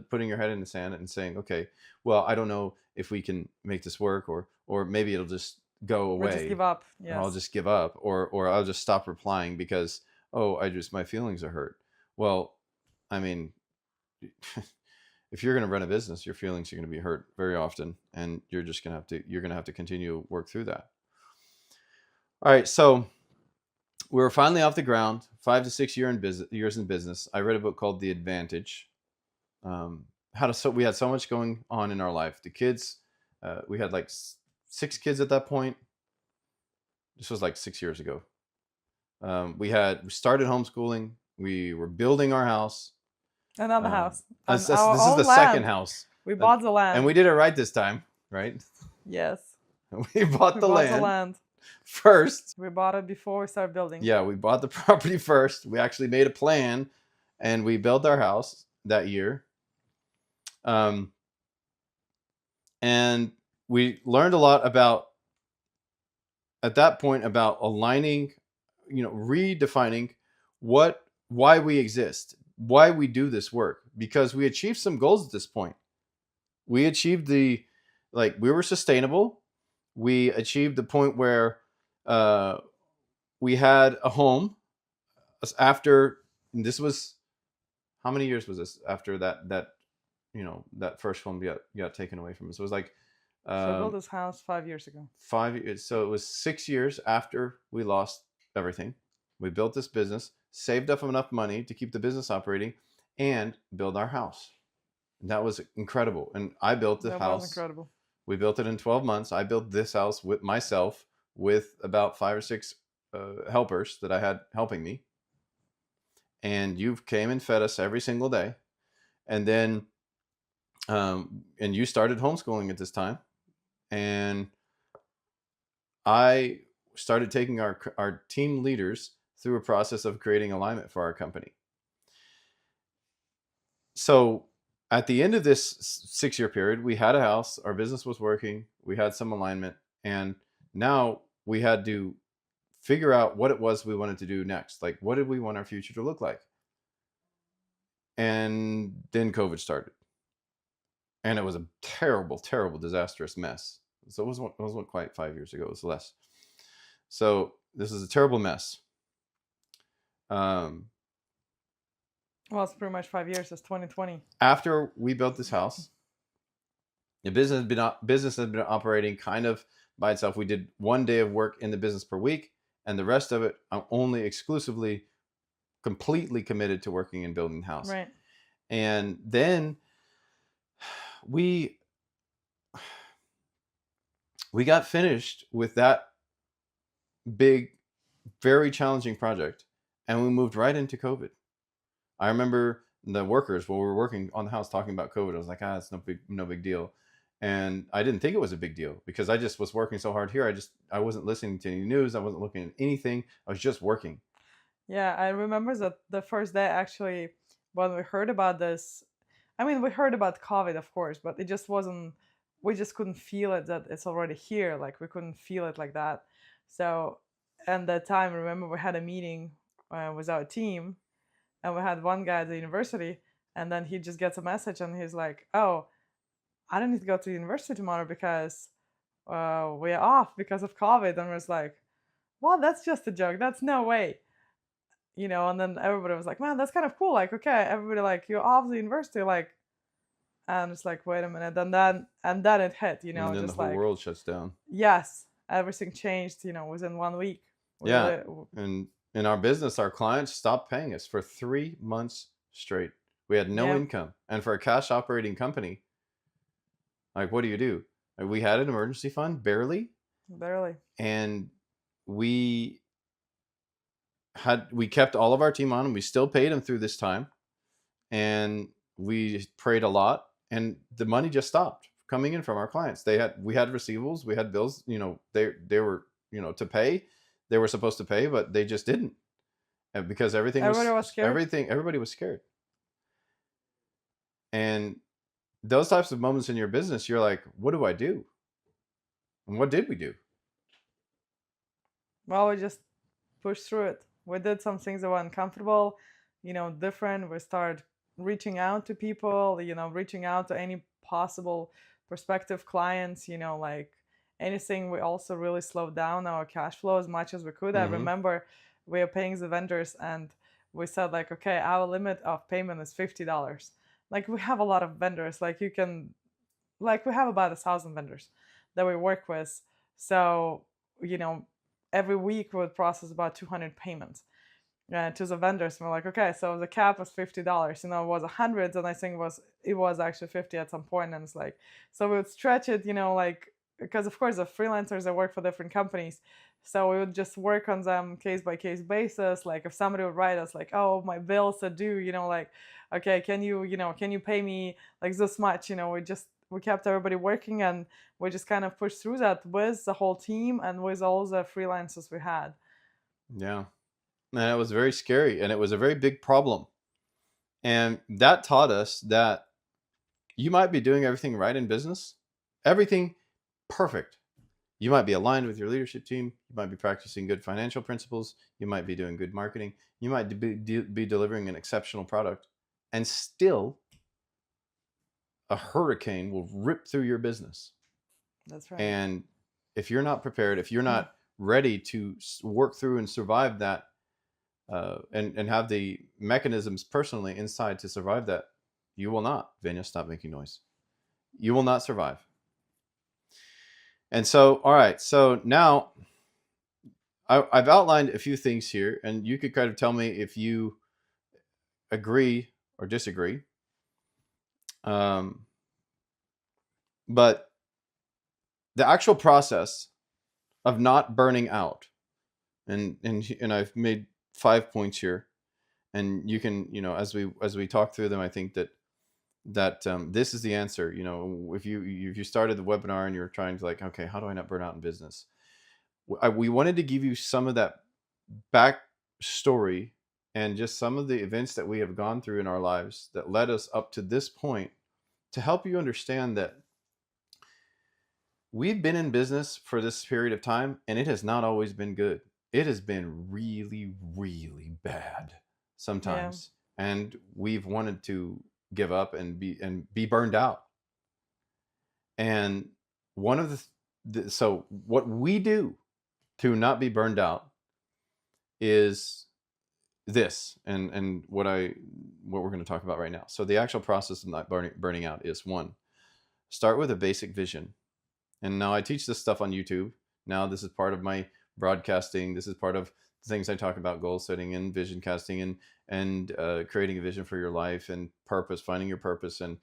putting your head in the sand and saying, okay, well, I don't know if we can make this work, or maybe it'll just go Or just away, give up. and I'll Yes. just give up, or I'll just stop replying because, oh, my feelings are hurt. Well, I mean, if you're going to run a business, your feelings are going to be hurt very often, and you're going to have to continue to work through that. All right, so we were finally off the ground, 5 to 6 years in business. I read a book called The Advantage. We had so much going on in our life. The kids, we had like 6 kids at that point. This was like 6 years ago. We started homeschooling. We were building our house. Another house. On This our is own the land. second house. We bought the land. And we did it right this time, right? Yes. We bought the land first. We bought it before we started building. Yeah, we bought the property first. We actually made a plan, and we built our house that year. And we learned a lot at that point about aligning, redefining why we exist, why we do this work, because we achieved some goals at this point. We achieved we were sustainable. We achieved the point where we had a home after. This was, how many years was this after that first home got taken away from us? It was like So we built this house 5 years ago. 5 years. So it was 6 years after we lost everything. We built this business, saved up enough money to keep the business operating, and build our house. And that was incredible. And I built the house. That was incredible. We built it in 12 months. I built this house with myself, with about 5 or 6 helpers that I had helping me. And you came and fed us every single day. And then, and you started homeschooling at this time. And I started taking our team leaders through a process of creating alignment for our company. So at the end of this 6-year period, we had a house, our business was working, we had some alignment, and now we had to figure out what it was we wanted to do next. Like, what did we want our future to look like? And then COVID started. And it was a terrible, terrible, disastrous mess. So it wasn't quite 5 years ago, it was less. So this is a terrible mess. Well, it's pretty much 5 years. It's 2020. After we built this house, the business has been operating kind of by itself. We did 1 day of work in the business per week, and the rest of it, I'm only exclusively, completely committed to working and building the house. Right. And then we we got finished with that big, very challenging project, and we moved right into COVID. I remember the workers while we were working on the house talking about COVID. I was like, it's no big deal. And I didn't think it was a big deal because I just was working so hard here. I wasn't listening to any news. I wasn't looking at anything. I was just working. Yeah, I remember that the first day actually when we heard about this. I mean, we heard about COVID, of course, but it just wasn't. We just couldn't feel it that it's already here. Like we couldn't feel it like that. So, and that time, remember, we had a meeting with our team, and we had one guy at the university, and then he just gets a message, and he's like, "Oh, I don't need to go to university tomorrow because we're off because of COVID." And was like, "Well, that's just a joke. That's no way." And then everybody was like, "Man, that's kind of cool." Like, okay, everybody like, "You're off the university," like, and it's like, wait a minute, and then it hit, And then the just whole like, world shuts down. yes, everything changed, within 1 week. We Yeah. really, And in our business, our clients stopped paying us for 3 months straight. We had no yeah, income. And for a cash operating company, like, what do you do? We had an emergency fund, barely. barely. And we kept all of our team on, and we still paid them through this time. And we prayed a lot, and the money just stopped coming in from our clients. We had receivables, we had bills, they were, to pay. They were supposed to pay, but they just didn't. Because Everybody was scared. everybody was scared. And those types of moments in your business, you're like, what do I do? And what did we do? Well, we just pushed through it. We did some things that were uncomfortable, different. We started reaching out to people, reaching out to any possible prospective clients, like anything. We also really slowed down our cash flow as much as we could. I remember we were paying the vendors, and we said like, okay, our limit of payment is $50. Like we have a lot of vendors, like we have about 1,000 vendors that we work with. So, every week we would process about 200 payments to the vendors. And we're like, okay, so the cap was $50. It was 100, and I think it was actually 50 at some point. And it's like, so we would stretch it, like, because of course the freelancers that work for different companies. So we would just work on them case by case basis. Like if somebody would write us like, oh, my bills are due, like, okay, can you pay me like this much? We kept everybody working, and we just kind of pushed through that with the whole team and with all the freelancers we had. Yeah. And it was very scary, and it was a very big problem. And that taught us that you might be doing everything right in business, everything perfect. You might be aligned with your leadership team. You might be practicing good financial principles. You might be doing good marketing. You might be delivering an exceptional product. And still, a hurricane will rip through your business. That's right. And if you're not prepared, if you're not ready to work through and survive that, and have the mechanisms personally inside to survive that, you will not. Venya, stop making noise. You will not survive. And so, all right. So now I've outlined a few things here, and you could kind of tell me if you agree or disagree. But the actual process of not burning out, and I've made 5 points here, and you can, as we talk through them, I think that this is the answer. If you started the webinar and you're trying to like, okay, how do I not burn out in business? We wanted to give you some of that back story and just some of the events that we have gone through in our lives that led us up to this point, to help you understand that we've been in business for this period of time, and it has not always been good. It has been really, really bad sometimes. Yeah. And we've wanted to give up and be burned out. And one of so what we do to not be burned out is this, and what we're going to talk about right now. So the actual process of not burning out is, one, start with a basic vision. And now I teach this stuff on YouTube. Now this is part of my broadcasting. This is part of things I talk about: goal setting and vision casting, and creating a vision for your life, and purpose, finding your purpose, and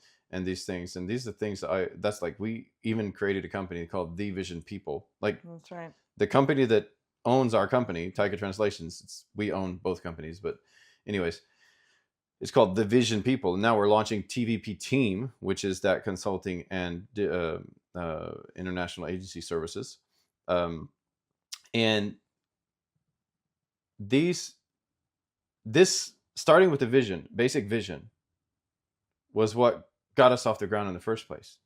these things. And these are things that that's like, we even created a company called The Vision People. Like, That's right. the company that owns our company, Taika Translations, we own both companies, but anyways, it's called The Vision People. And now we're launching TVP Team, which is that consulting and international agency services. And this starting with the vision, basic vision, was what got us off the ground in the first place.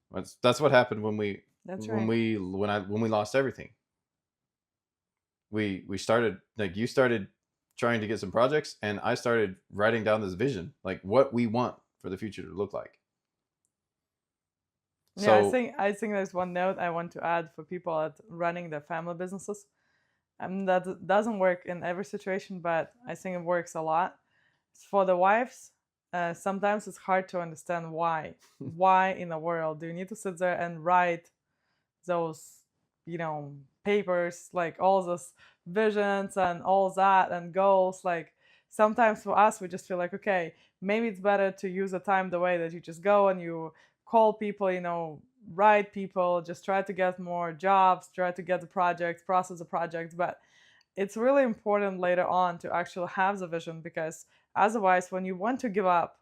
That's what happened when we That's when right. we when we lost everything. We started, like, you started trying to get some projects, and I started writing down this vision, like what we want for the future to look like. Yeah, So, I think there's one note I want to add for people at running their family businesses. That doesn't work in every situation, but I think it works a lot. For the wives, sometimes it's hard to understand why. Why in the world do you need to sit there and write those, papers, like all those visions and all that and goals? Like sometimes for us, we just feel like, okay, maybe it's better to use the time the way that you just go and you call people, write people, just try to get more jobs, try to get the projects, process the projects. But it's really important later on to actually have the vision, because otherwise when you want to give up,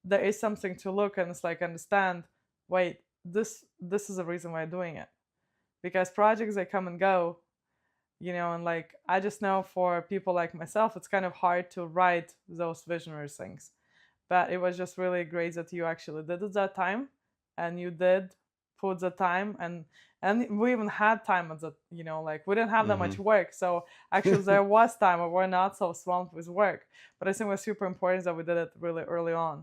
there is something to look and it's like understand, wait, this is the reason why I'm doing it. Because projects, they come and go, and like I just know for people like myself, it's kind of hard to write those visionary things. But it was just really great that you actually did it that time, and you did put the time, and we even had time at that, like we didn't have that much mhm. work, so actually there was time where we're not so swamped with work. But I think it was super important that we did it really early on.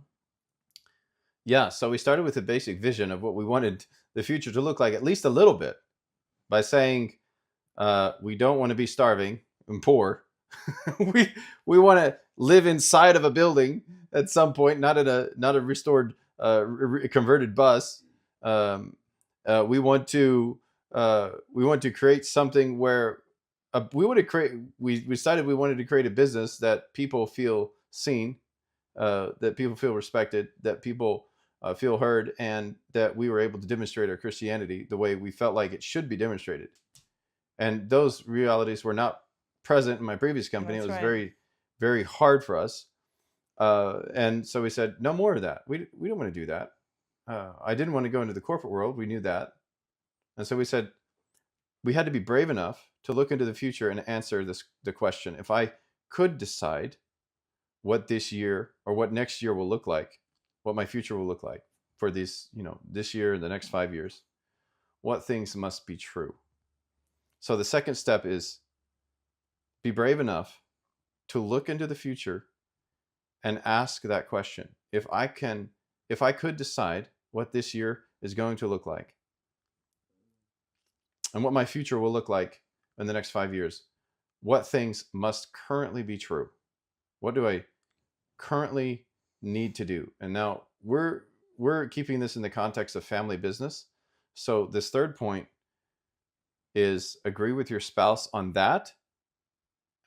Yeah, so we started with a basic vision of what we wanted the future to look like, at least a little bit, by saying, we don't want to be starving and poor. we we want to live inside of a building at some point, not a restored, converted bus. Um, we want to create something where, we want to create. We decided we wanted to create a business that people feel seen, that people feel respected, that people feel heard, and that we were able to demonstrate our Christianity the way we felt like it should be demonstrated. And those realities were not present in my previous company. It That's was right. very, very hard for us. And so we said, no more of that. We don't want to do that. I didn't want to go into the corporate world. We knew that. And so we said, we had to be brave enough to look into the future and answer the question: if I could decide what this year or what next year will look like, what my future will look like for this year and the next 5 years, what things must be true? So the second step is, be brave enough to look into the future and ask that question. If I could decide what this year is going to look like and what my future will look like in the next 5 years, what things must currently be true? What do I currently need to do? And now we're keeping this in the context of family business. So this third point is, agree with your spouse on that,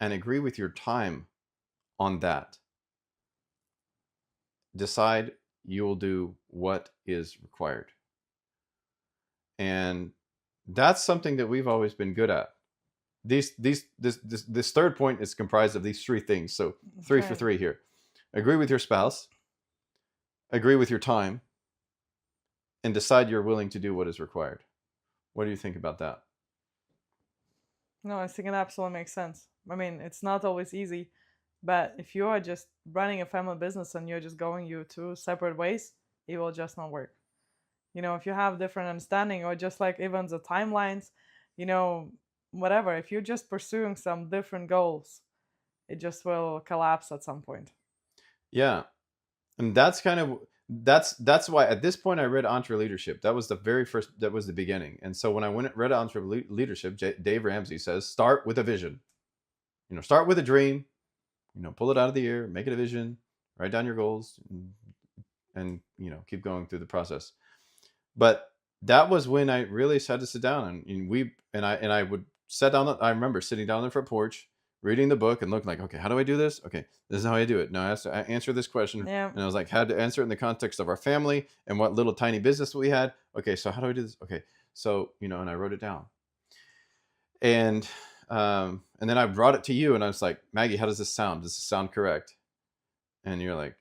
and agree with your time on that. Decide you will do what is required. And that's something that we've always been good at. This third point is comprised of these three things. So That's three for right. three here. Agree with your spouse, agree with your time, and decide you're willing to do what is required. What do you think about that? No, I think it absolutely makes sense. I mean, it's not always easy, but if you are just running a family business and you're just going you two separate ways, it will just not work. If you have different understanding, or just like even the timelines, you know whatever, if you're just pursuing some different goals, it just will collapse at some point. Yeah. And that's why at this point I read Entre Leadership. That was the very first, that was the beginning. And so when I went read Entre Leadership, Dave Ramsey says, start with a vision. Start with a dream, pull it out of the air, make it a vision, write down your goals, and keep going through the process. But that was when I really had to sit down, and I would sit down. I remember sitting down on the front porch reading the book and looking like, okay, how do I do this? Okay, this is how I do it. Now I have to answer this question. Yeah. And I was like, had to answer it in the context of our family and what little tiny business we had. Okay, so how do I do this? Okay, so, and I wrote it down. And then I brought it to you and I was like, Maggie, how does this sound? Does this sound correct? And you're like,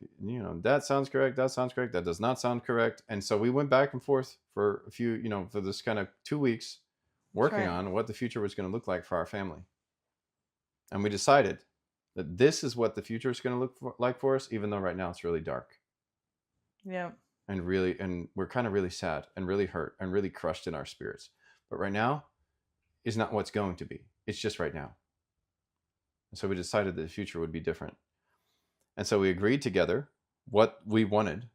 that sounds correct. That sounds correct. That does not sound correct. And so we went back and forth for a few, for this kind of 2 weeks working Right. on what the future was going to look like for our family. And we decided that this is what the future is going to look like for us, even though right now it's really dark. Yeah. And we're kind of really sad and really hurt and really crushed in our spirits. But right now is not what's going to be. It's just right now. And so we decided that the future would be different. And so we agreed together what we wanted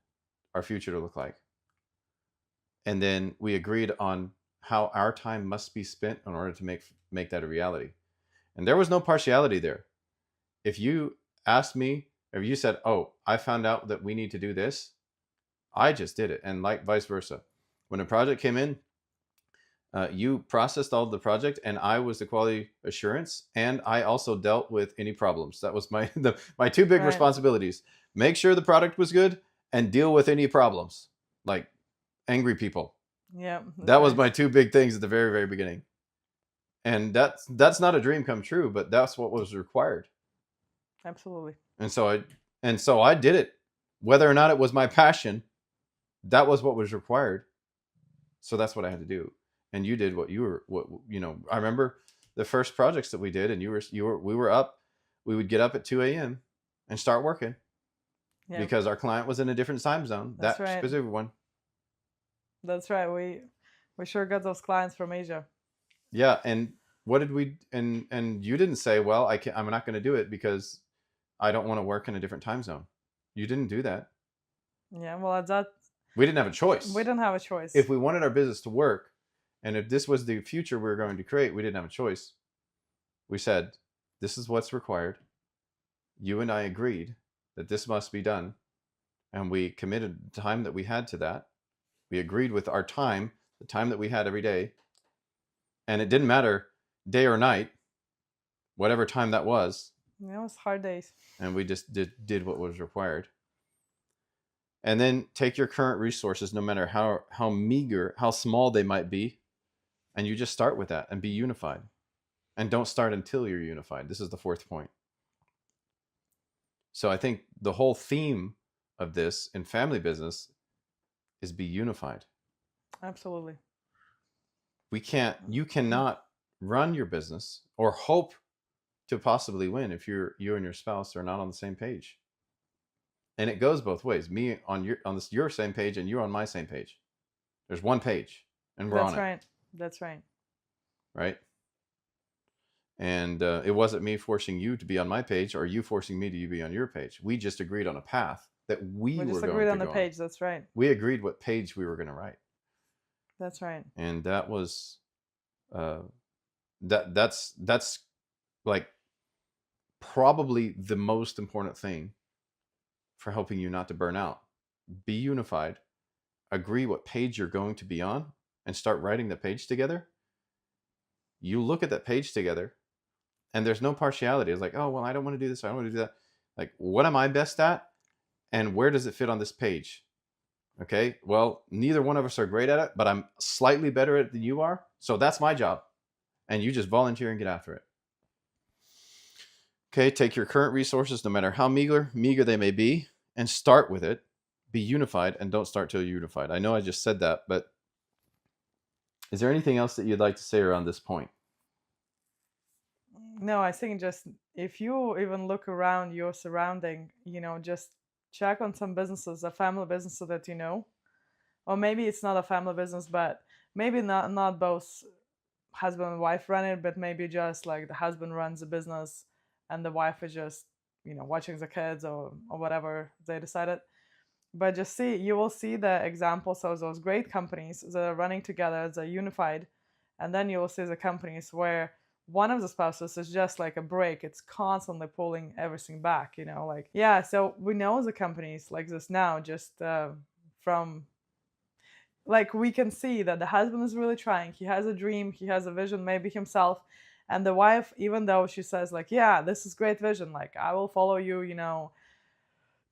our future to look like. And then we agreed on how our time must be spent in order to make that a reality. And there was no partiality there. If you asked me, if you said, oh, I found out that we need to do this, I just did it. And like vice versa. When a project came in, you processed all of the project and I was the quality assurance. And I also dealt with any problems. That was my two big Right. responsibilities. Make sure the product was good and deal with any problems, like angry people. Yeah. That was my two big things at the very, very beginning. And that's not a dream come true, but that's what was required. Absolutely. And so I did it. Whether or not it was my passion, that was what was required. So that's what I had to do. And you did what I remember the first projects that we did, and we were up. We would get up at 2 a.m. and start working. Yeah. Because our client was in a different time zone. That's that right. specific one. That's right. We sure got those clients from Asia. Yeah, and what did we and you didn't say, well, I'm not going to do it because I don't want to work in a different time zone. You didn't do that. Yeah, well, we didn't have a choice. We didn't have a choice. If we wanted our business to work, and if this was the future we were going to create, we didn't have a choice. We said, this is what's required. You and I agreed that this must be done, and we committed the time that we had to that. We agreed with our time, the time that we had every day, and it didn't matter day or night, whatever time that was. Yeah, it was hard days. And we just did what was required. And then take your current resources, no matter how meager, how small they might be, and you just start with that and be unified. And don't start until you're unified. This is the fourth point. So I think the whole theme of this in family business is be unified. Absolutely. You cannot run your business or hope to possibly win if you and your spouse are not on the same page. And it goes both ways. Me on your same page and you're on my same page. There's one page and we're on it. That's right. That's right. Right? And it wasn't me forcing you to be on my page or you forcing me to be on your page. We just agreed on a path that we were going to go on. We just agreed on the page. That's right. We agreed what page we were going to write. That's right. And that was that's like probably the most important thing for helping you not to burn out. Be unified, agree what page you're going to be on, and start writing the page together. You look at that page together and there's no partiality. It's like, oh, well, I don't want to do this. I don't want to do that. Like, what am I best at? And where does it fit on this page? Okay, well, neither one of us are great at it, but I'm slightly better at it than you are. So that's my job. And you just volunteer and get after it. Okay, take your current resources, no matter how meager they may be, and start with it. Be unified, and don't start till you're unified. I know I just said that, but is there anything else that you'd like to say around this point? No, I think just if you even look around your surrounding, just check on some businesses, a family business that you know, or maybe it's not a family business, but maybe not both husband and wife run it, but maybe just like the husband runs the business and the wife is just watching the kids or whatever they decided. But just you will see the examples of those great companies that are running together, they're unified, and then you will see the companies where one of the spouses is just like a brake. It's constantly pulling everything back, so we know the companies like this now, just from like we can see that the husband is really trying. He has a dream, he has a vision, maybe himself, And the wife, even though she says like, yeah, this is great vision, like I will follow you,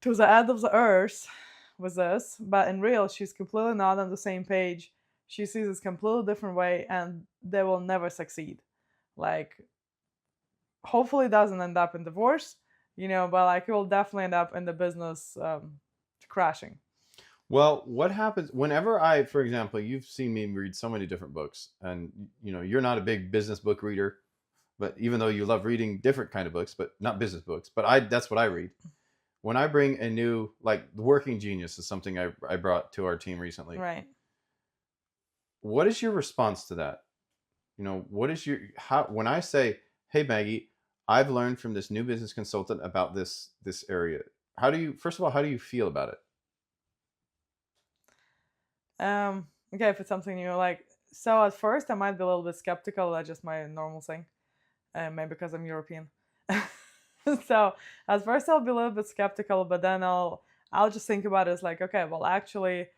to the end of the earth with this, but in real she's completely not on the same page. She sees this completely different way, and they will never succeed. Like, hopefully it doesn't end up in divorce, but like it will definitely end up in the business crashing. Well, what happens whenever I, for example, you've seen me read so many different books, and you're not a big business book reader, but even though you love reading different kind of books, but not business books, but that's what I read. When I bring a new, like the Working Genius is something I brought to our team recently. Right. What is your response to that? What is your, how, when I say, hey Maggie, I've learned from this new business consultant about this area. How do you, first of all, how do you feel about it? Okay, if it's something new, like, so at first I might be a little bit skeptical. That's just my normal thing, maybe because I'm European. So at first I'll be a little bit skeptical, but then I'll just think about it as like, okay, well, actually,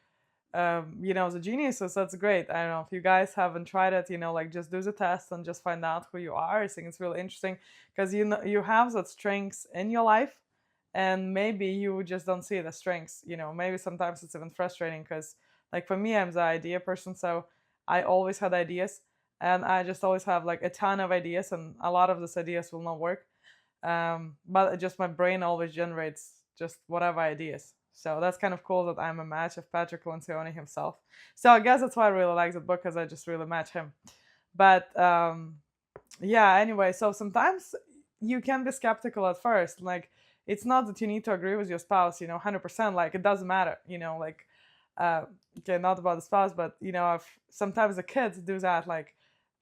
the geniuses, that's great. I don't know if you guys haven't tried it, like just do the test and just find out who you are. I think it's really interesting because you have that strengths in your life, and maybe you just don't see the strengths. Maybe sometimes it's even frustrating because, like, for me, I'm the idea person, so I always had ideas, and I just always have like a ton of ideas, and a lot of these ideas will not work. But just my brain always generates just whatever ideas. So that's kind of cool that I'm a match of Patrick Lencioni himself. So I guess that's why I really like the book, because I just really match him. But yeah, anyway, so sometimes you can be skeptical at first. Like, it's not that you need to agree with your spouse, 100%. Like, it doesn't matter, like, okay, not about the spouse, but, if sometimes the kids do that, like,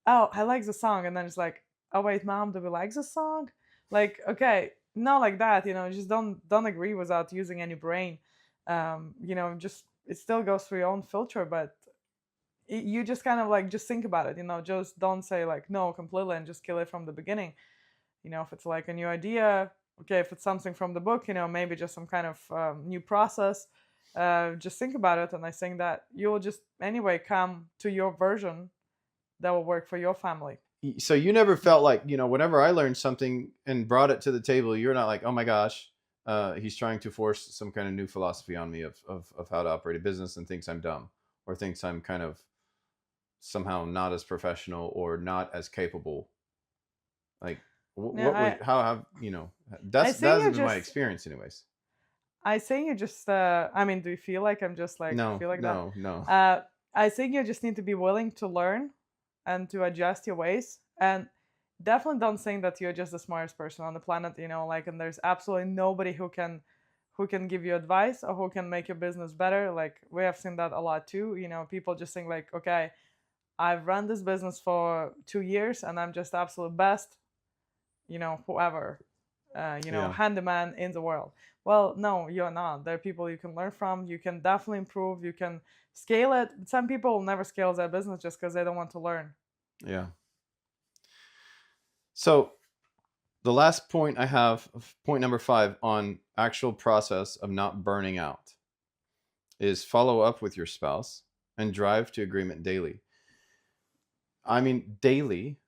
oh, I like the song. And then it's like, oh, wait, mom, do we like the song? Like, okay, not like that, just don't agree without using any brain. Just it still goes through your own filter, but you just kind of like just think about it, just don't say like no completely and just kill it from the beginning. If it's like a new idea, okay, if it's something from the book, maybe just some kind of new process, just think about it, and I think that you will just anyway come to your version that will work for your family. So you never felt like, whenever I learned something and brought it to the table, you're not like, oh my gosh, he's trying to force some kind of new philosophy on me of how to operate a business, and thinks I'm dumb, or thinks I'm kind of somehow not as professional or not as capable. Like, Yeah, what would, how have, I think that's you been my just experience anyways. I think you just I mean, do you feel like I'm just like No, feel like that? no, no. I think you just need to be willing to learn and to adjust your ways, and definitely don't think that you're just the smartest person on the planet, like, and there's absolutely nobody who can give you advice or who can make your business better. Like, we have seen that a lot too. People just think like, okay, I've run this business for 2 years and I'm just absolute best, whoever, Yeah. handyman in the world. Well, no, you're not. There are people you can learn from. You can definitely improve. You can scale it. Some people will never scale their business just because they don't want to learn. Yeah. So the last point I have, point number 5 on actual process of not burning out, is follow up with your spouse and drive to agreement daily. I mean, daily,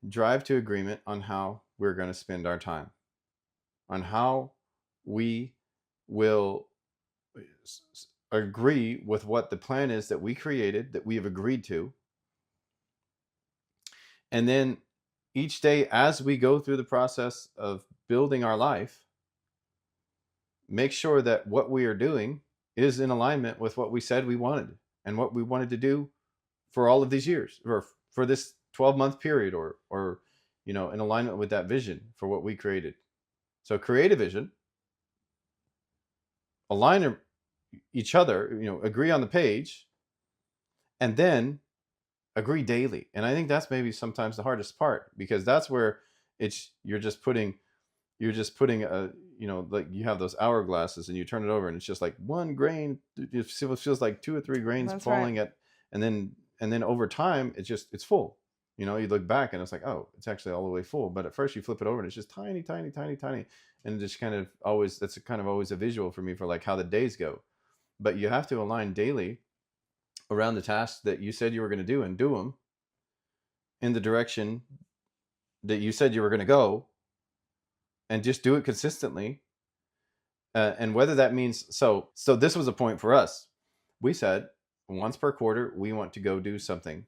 drive to agreement on how we're going to spend our time, on how we will agree with what the plan is that we created, that we have agreed to. And then each day, as we go through the process of building our life, make sure that what we are doing is in alignment with what we said we wanted and what we wanted to do for all of these years, or for this 12-month period, or in alignment with that vision for what we created. So create a vision, align each other, agree on the page, and then agree daily. And I think that's maybe sometimes the hardest part, because that's where you're just putting a, like, you have those hourglasses and you turn it over and it's just like one grain. It feels like 2 or 3 grains That's right. falling and then over time it's full. You look back and it's like, oh, it's actually all the way full. But at first you flip it over and it's just tiny, tiny, tiny, tiny. And it just kind of always, that's kind of always a visual for me for like how the days go. But you have to align daily around the tasks that you said you were going to do, and do them in the direction that you said you were going to go, and just do it consistently. And whether that means so this was a point for us. We said once per quarter we want to go do something.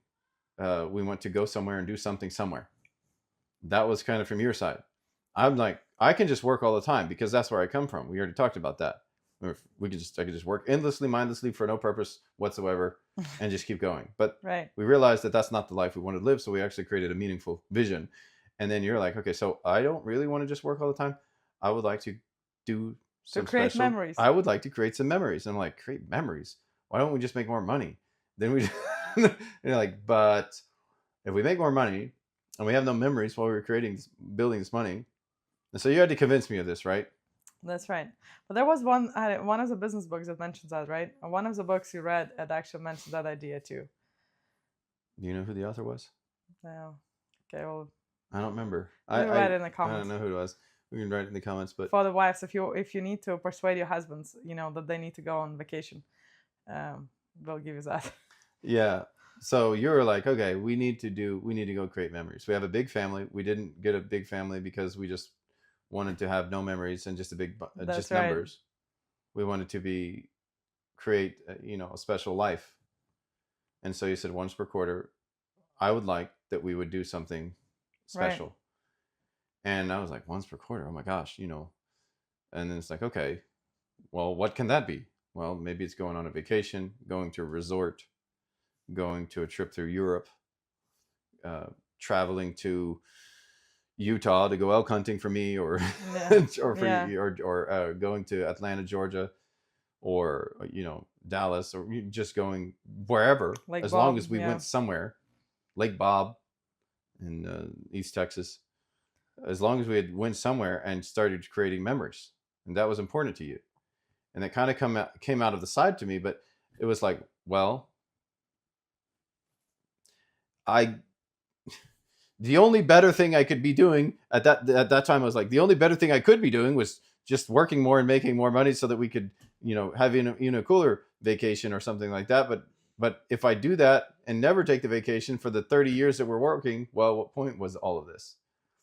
We want to go somewhere and do something somewhere. That was kind of from your side. I'm like, I can just work all the time because that's where I come from. We already talked about that. I could just work endlessly, mindlessly for no purpose whatsoever, and just keep going. But Right. we realized that that's not the life we wanted to live, so we actually created a meaningful vision. And then you're like, okay, so I don't really want to just work all the time. I would like to do To some create special. memories. I would like to create some memories. And I'm like, create memories? Why don't we just make more money? Then we, and you're like, but if we make more money and we have no memories while we were building this money, and so you had to convince me of this, right? That's right. But there was one of the business books that mentions that, right? And one of the books you read, it actually mentions that idea too. Do you know who the author was? No. Okay, well, I don't remember. you can write it in the I comments. don't know who it was. We can write it in the comments, but For the wives, if you need to persuade your husbands, that they need to go on vacation, they'll give you that. yeah. So you were like, okay, we need to go create memories. We have a big family. We didn't get a big family because we just wanted to have no memories and just That's just right. numbers. We wanted to create a special life. And so you said once per quarter, I would like that we would do something special. Right. And I was like, once per quarter, oh my gosh, And then it's like, okay, well, what can that be? Well, maybe it's going on a vacation, going to a resort, going to a trip through Europe, traveling to Utah to go elk hunting for me, or Yeah. or for Yeah. you, or going to Atlanta, Georgia, or Dallas, or just going wherever, Like as long Bob, as we yeah. went somewhere, Lake Bob in East Texas, as long as we had went somewhere and started creating memories, and that was important to you, and it kind of came out of the side to me, but it was like, well, I the only better thing I could be doing at that time, I was like, the only better thing I could be doing was just working more and making more money so that we could, have a cooler vacation or something like that. But if I do that and never take the vacation for the 30 years that we're working, well, what point was all of this?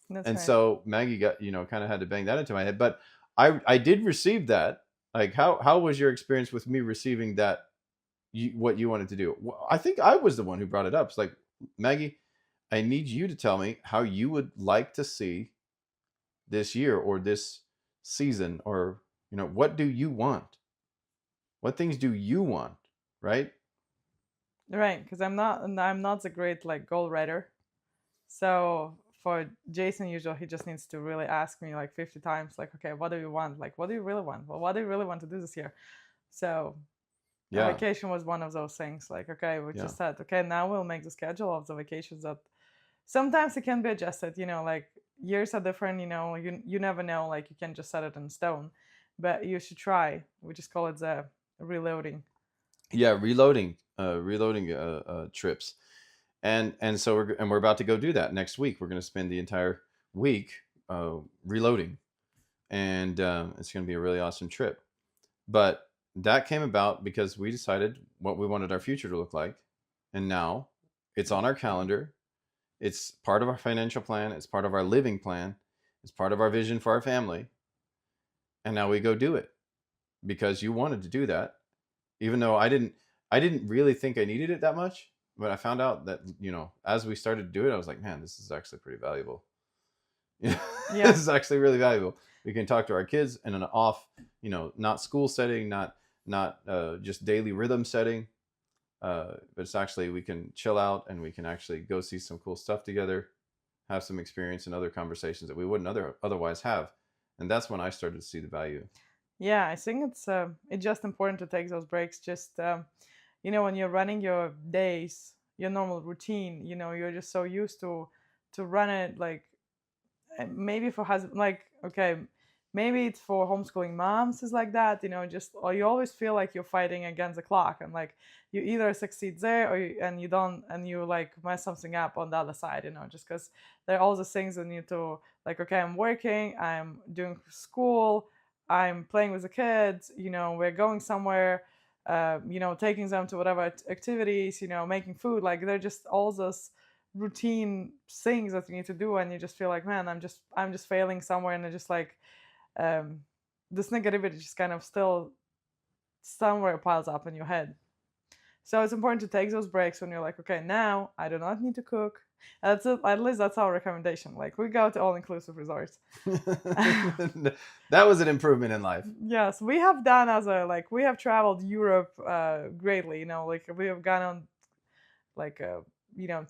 That's And right. so Maggie got, kind of had to bang that into my head. But I did receive that. Like, how was your experience with me receiving that? What you wanted to do? Well, I think I was the one who brought it up. It's like, Maggie, I need you to tell me how you would like to see this year or this season, or what do you want? What things do you want? Right? Right, because I'm not the great like goal writer. So for Jason, usually he just needs to really ask me like 50 times, like, okay, what do you want? Like, what do you really want? Well, what do you really want to do this year? So a Yeah. vacation was one of those things. Like, okay, we Yeah. just said, okay, now we'll make the schedule of the vacations that sometimes it can be adjusted. Like years are different. You never know. Like you can just set it in stone, but you should try. We just call it the reloading. Yeah. Reloading trips. And so we're about to go do that next week. We're going to spend the entire week reloading, and it's going to be a really awesome trip. But that came about because we decided what we wanted our future to look like, and now it's on our calendar. It's part of our financial plan. It's part of our living plan. It's part of our vision for our family. And now we go do it because you wanted to do that, even though I didn't really think I needed it that much. But I found out that, as we started to do it, I was like, man, this is actually pretty valuable. Yeah. This is actually really valuable. We can talk to our kids in an off, not school setting, not just daily rhythm setting. But it's actually, we can chill out and we can actually go see some cool stuff together, have some experience and other conversations that we wouldn't otherwise have. And that's when I started to see the value. Yeah, I think it's just important to take those breaks. Just when you're running your days, your normal routine, you're just so used to run it like maybe for husband, like okay, maybe it's for homeschooling moms is like that, just or you always feel like you're fighting against the clock and like you either succeed there or and you don't and you like mess something up on the other side, just because there are all the things that need to like okay, I'm working, I'm doing school, I'm playing with the kids, we're going somewhere, taking them to whatever activities, making food, like they're just all those routine things that you need to do, and you just feel like, man, I'm just failing somewhere, and it's just like, um this negativity just kind of still somewhere piles up in your head. So it's important to take those breaks when you're like, okay, now I do not need to cook. That's it. At least that's our recommendation. Like, we go to all inclusive resorts. That was an improvement in life. Yes, we have done, as a like, we have traveled Europe greatly. Like, we have gone on like you know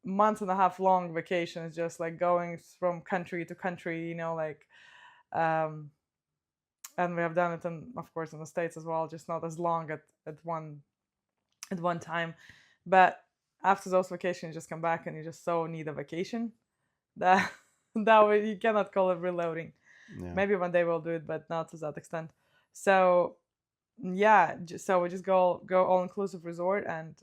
month and a half long vacations, just like going from country to country. Like, um, and we have done it in, of course, in the States as well, just not as long at one time. But after those vacations, you just come back and you just so need a vacation that that way you cannot call it reloading. Yeah. Maybe one day we'll do it, but not to that extent. So yeah, so we just go all inclusive resort, and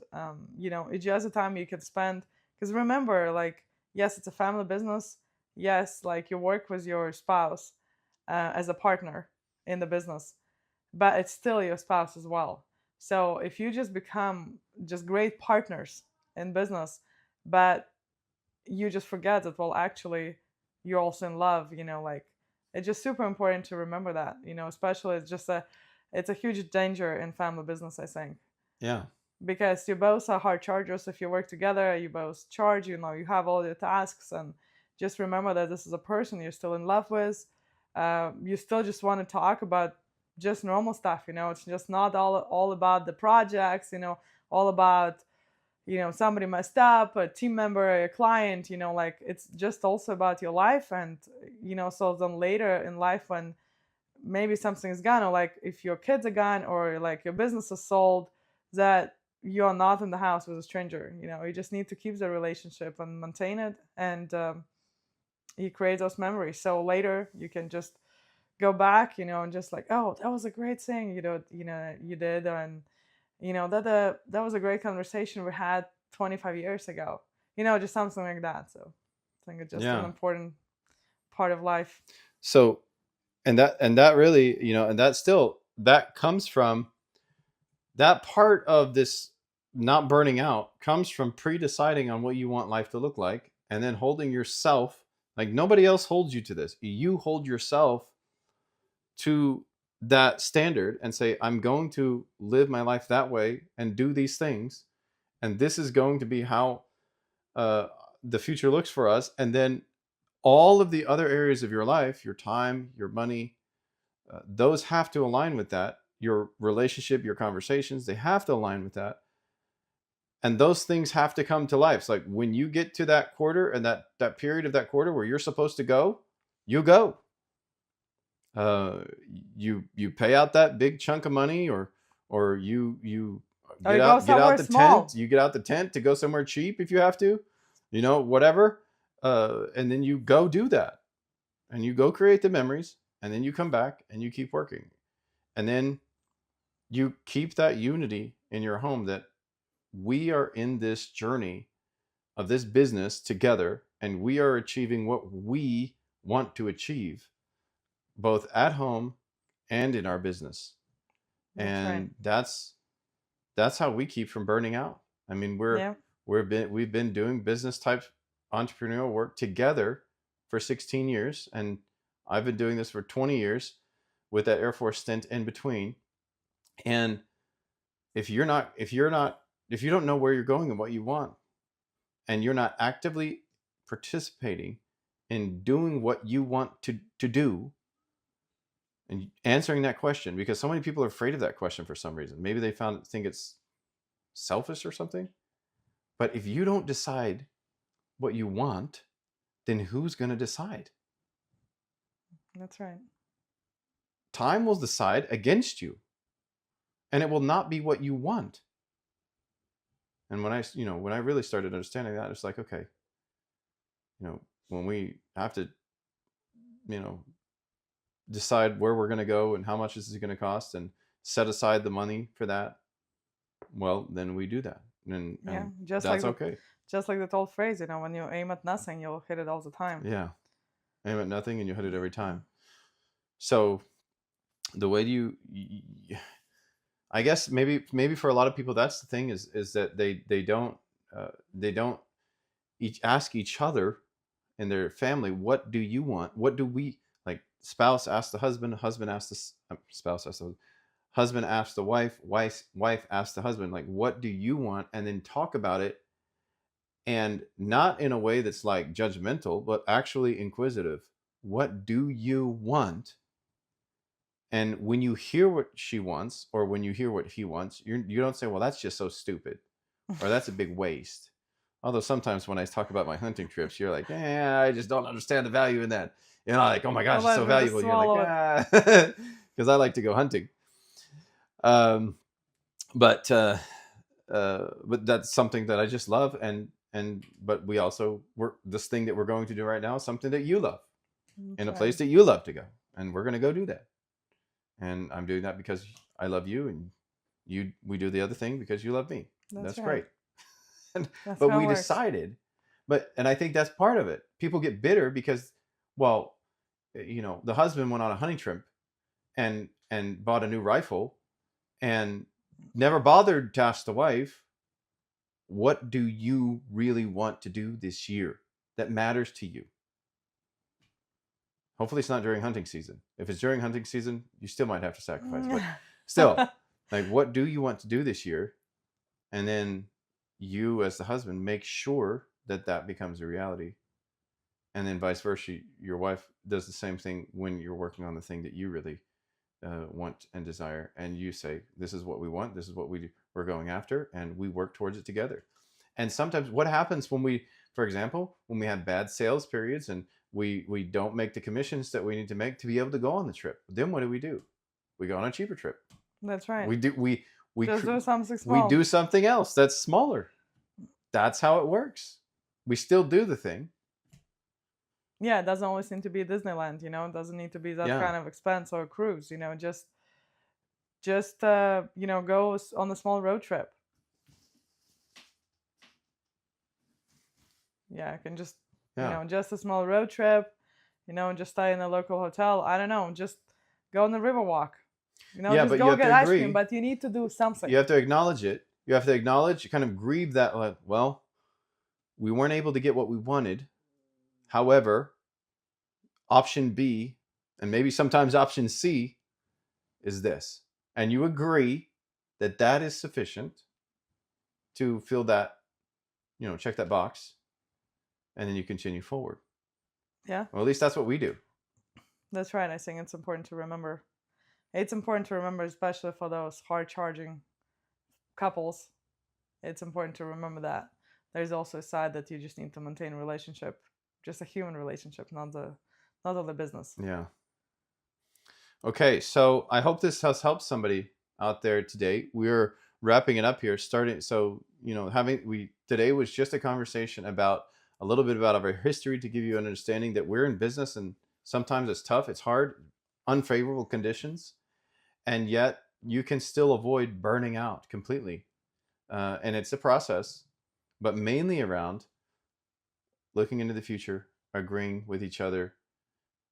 it's just a time you can spend. Because remember, like, yes, it's a family business. Yes, like, you work with your spouse as a partner in the business, but it's still your spouse as well. So if you just become just great partners in business, but you just forget that, well, actually, you're also in love. Like, it's just super important to remember that. Especially, it's a huge danger in family business, I think, Yeah. because you both are hard chargers. If you work together, you both charge. You have all your tasks, and just remember that this is a person you're still in love with. You still just want to talk about just normal stuff. It's just not all about the projects. All about, somebody messed up, a team member, a client. Like, it's just also about your life. And so then later in life, when maybe something's gone, or like if your kids are gone, or like your business is sold, that you're not in the house with a stranger. You just need to keep the relationship and maintain it, and you create those memories, so later you can just go back, and just like, oh, that was a great thing, you did, and that was a great conversation we had 25 years ago. Just something like that. So I think it's just an Yeah. important part of life. So, and that really, and that comes from that part of this not burning out comes from pre-deciding on what you want life to look like, and then holding yourself, like nobody else holds you to this. You hold yourself to that standard and say, I'm going to live my life that way and do these things, and this is going to be how uh, the future looks for us. And then all of the other areas of your life, your time, your money, those have to align with that. Your relationship, your conversations, they have to align with that. And those things have to come to life. It's like when you get to that quarter, and that period of that quarter where you're supposed to go, you go. Uh, you pay out that big chunk of money, or you Or you go get out somewhere the tent. small. You get out the tent to go somewhere cheap if you have to, whatever. And then you go do that, and you go create the memories, and then you come back and you keep working, and then you keep that unity in your home, that we are in this journey of this business together, and we are achieving what we want to achieve, both at home and in our business. That's right. And that's how we keep from burning out. I mean, Yeah. we've been doing business type entrepreneurial work together for 16 years, and I've been doing this for 20 years with that Air Force stint in between. And if you don't know where you're going and what you want, and you're not actively participating in doing what you want to do, and answering that question, because so many people are afraid of that question for some reason. Maybe they think it's selfish or something. But if you don't decide what you want, then who's going to decide? That's right. Time will decide against you, and it will not be what you want. And when I really started understanding that, it's like, okay, when we have to, you know, decide where we're going to go and how much this is going to cost, and set aside the money for that, well, then we do that, and Yeah. and Just like that's the okay. just like that old phrase, when you aim at nothing, you'll hit it all the time. Yeah, aim at nothing and you hit it every time. So the way I guess maybe for a lot of people, that's the thing, is that they don't each ask each other in their family, what do you want? What do we like? Spouse asks the husband, husband asks the spouse asks the husband asks the wife asks the husband, like, what do you want? And then talk about it, and not in a way that's like judgmental, but actually inquisitive. What do you want? And when you hear what she wants, or when you hear what he wants, you don't say, well, that's just so stupid, or that's a big waste. Although sometimes when I talk about my hunting trips, you're like, yeah, I just don't understand the value in that. And I'm like, oh my Well, gosh, it's so let me just valuable. You're like, swallow it. ah, because I like to go hunting. Um, but but that's something that I just love, and but we also work this thing that we're going to do right now is something that you love, in That's a right. place that you love to go, and we're going to go do that. And I'm doing that because I love you, and we do the other thing because you love me. That's That's right. great. And, That's but how it we works. decided, and I think that's part of it. People get bitter because, well, the husband went on a hunting trip and bought a new rifle, and never bothered to ask the wife, what do you really want to do this year that matters to you? Hopefully it's not during hunting season. If it's during hunting season, you still might have to sacrifice, but still, like, what do you want to do this year? And then you, as the husband, make sure that that becomes a reality. And then vice versa, your wife does the same thing when you're working on the thing that you really want and desire. And you say, this is what we want, this is what we're going after, and we work towards it together. And sometimes what happens when we, for example, when we have bad sales periods and we don't make the commissions that we need to make to be able to go on the trip, then what do? We go on a cheaper trip. That's right. We do we Just do something we small. do something else that's smaller. That's how it works. We still do the thing. Yeah, it doesn't always need to be Disneyland, It doesn't need to be that Yeah. kind of expense or cruise, just go on a small road trip. Yeah, I can just Yeah. just a small road trip, just stay in a local hotel. I don't know, just go on the river walk. Yeah, Just but you go have to get ice cream, agree. but you need to do something. You have to acknowledge it. You have to acknowledge, kind of grieve that, like, well, we weren't able to get what we wanted. However, option B, and maybe sometimes option C, is this. And you agree that that is sufficient to fill that, check that box, and then you continue forward. Yeah, Well, at least that's what we do. that's right. I think it's important to remember. It's important to remember, especially for those hard charging couples. It's important to remember that there's also a side that you just need to maintain a relationship, just a human relationship, not all the business. Yeah. Okay, so I hope this has helped somebody out there today. We're wrapping it up here. Starting, so having we today was just a conversation about a little bit about our history to give you an understanding that we're in business, and sometimes it's tough, it's hard, unfavorable conditions, and yet you can still avoid burning out completely. And it's a process, but mainly around looking into the future, agreeing with each other,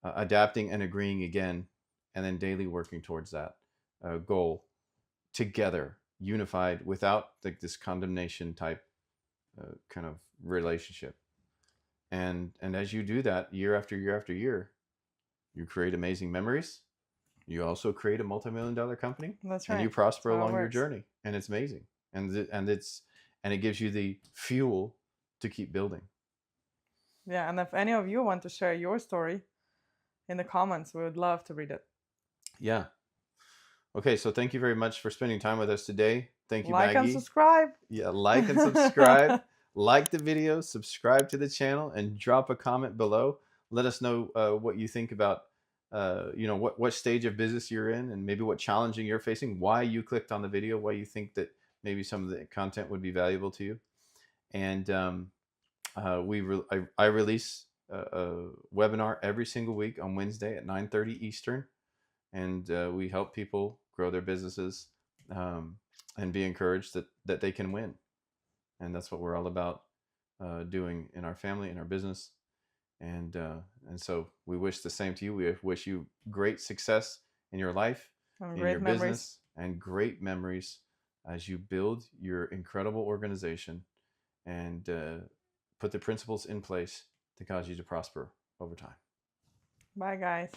adapting and agreeing again, and then daily working towards that goal together, unified, without like this condemnation type kind of relationship. And as you do that year after year after year, you create amazing memories. You also create a multi-million-dollar company, That's and you right. prosper That's how it along your works. journey, and it's amazing. And it gives you the fuel to keep building. Yeah, and if any of you want to share your story in the comments, we would love to read it. Yeah. Okay, so thank you very much for spending time with us today. Thank you, Like and Maggie. subscribe. Yeah, like and subscribe. Like the video, subscribe to the channel, and drop a comment below. Let us know what you think about, what stage of business you're in, and maybe what challenging you're facing, why you clicked on the video, why you think that maybe some of the content would be valuable to you. And I release a webinar every single week on Wednesday at 9:30 Eastern, and we help people grow their businesses, and be encouraged that they can win. And that's what we're all about doing in our family, in our business. And so we wish the same to you. We wish you great success in your life, And in your great memories. business, and great memories as you build your incredible organization and put the principles in place to cause you to prosper over time. Bye, guys.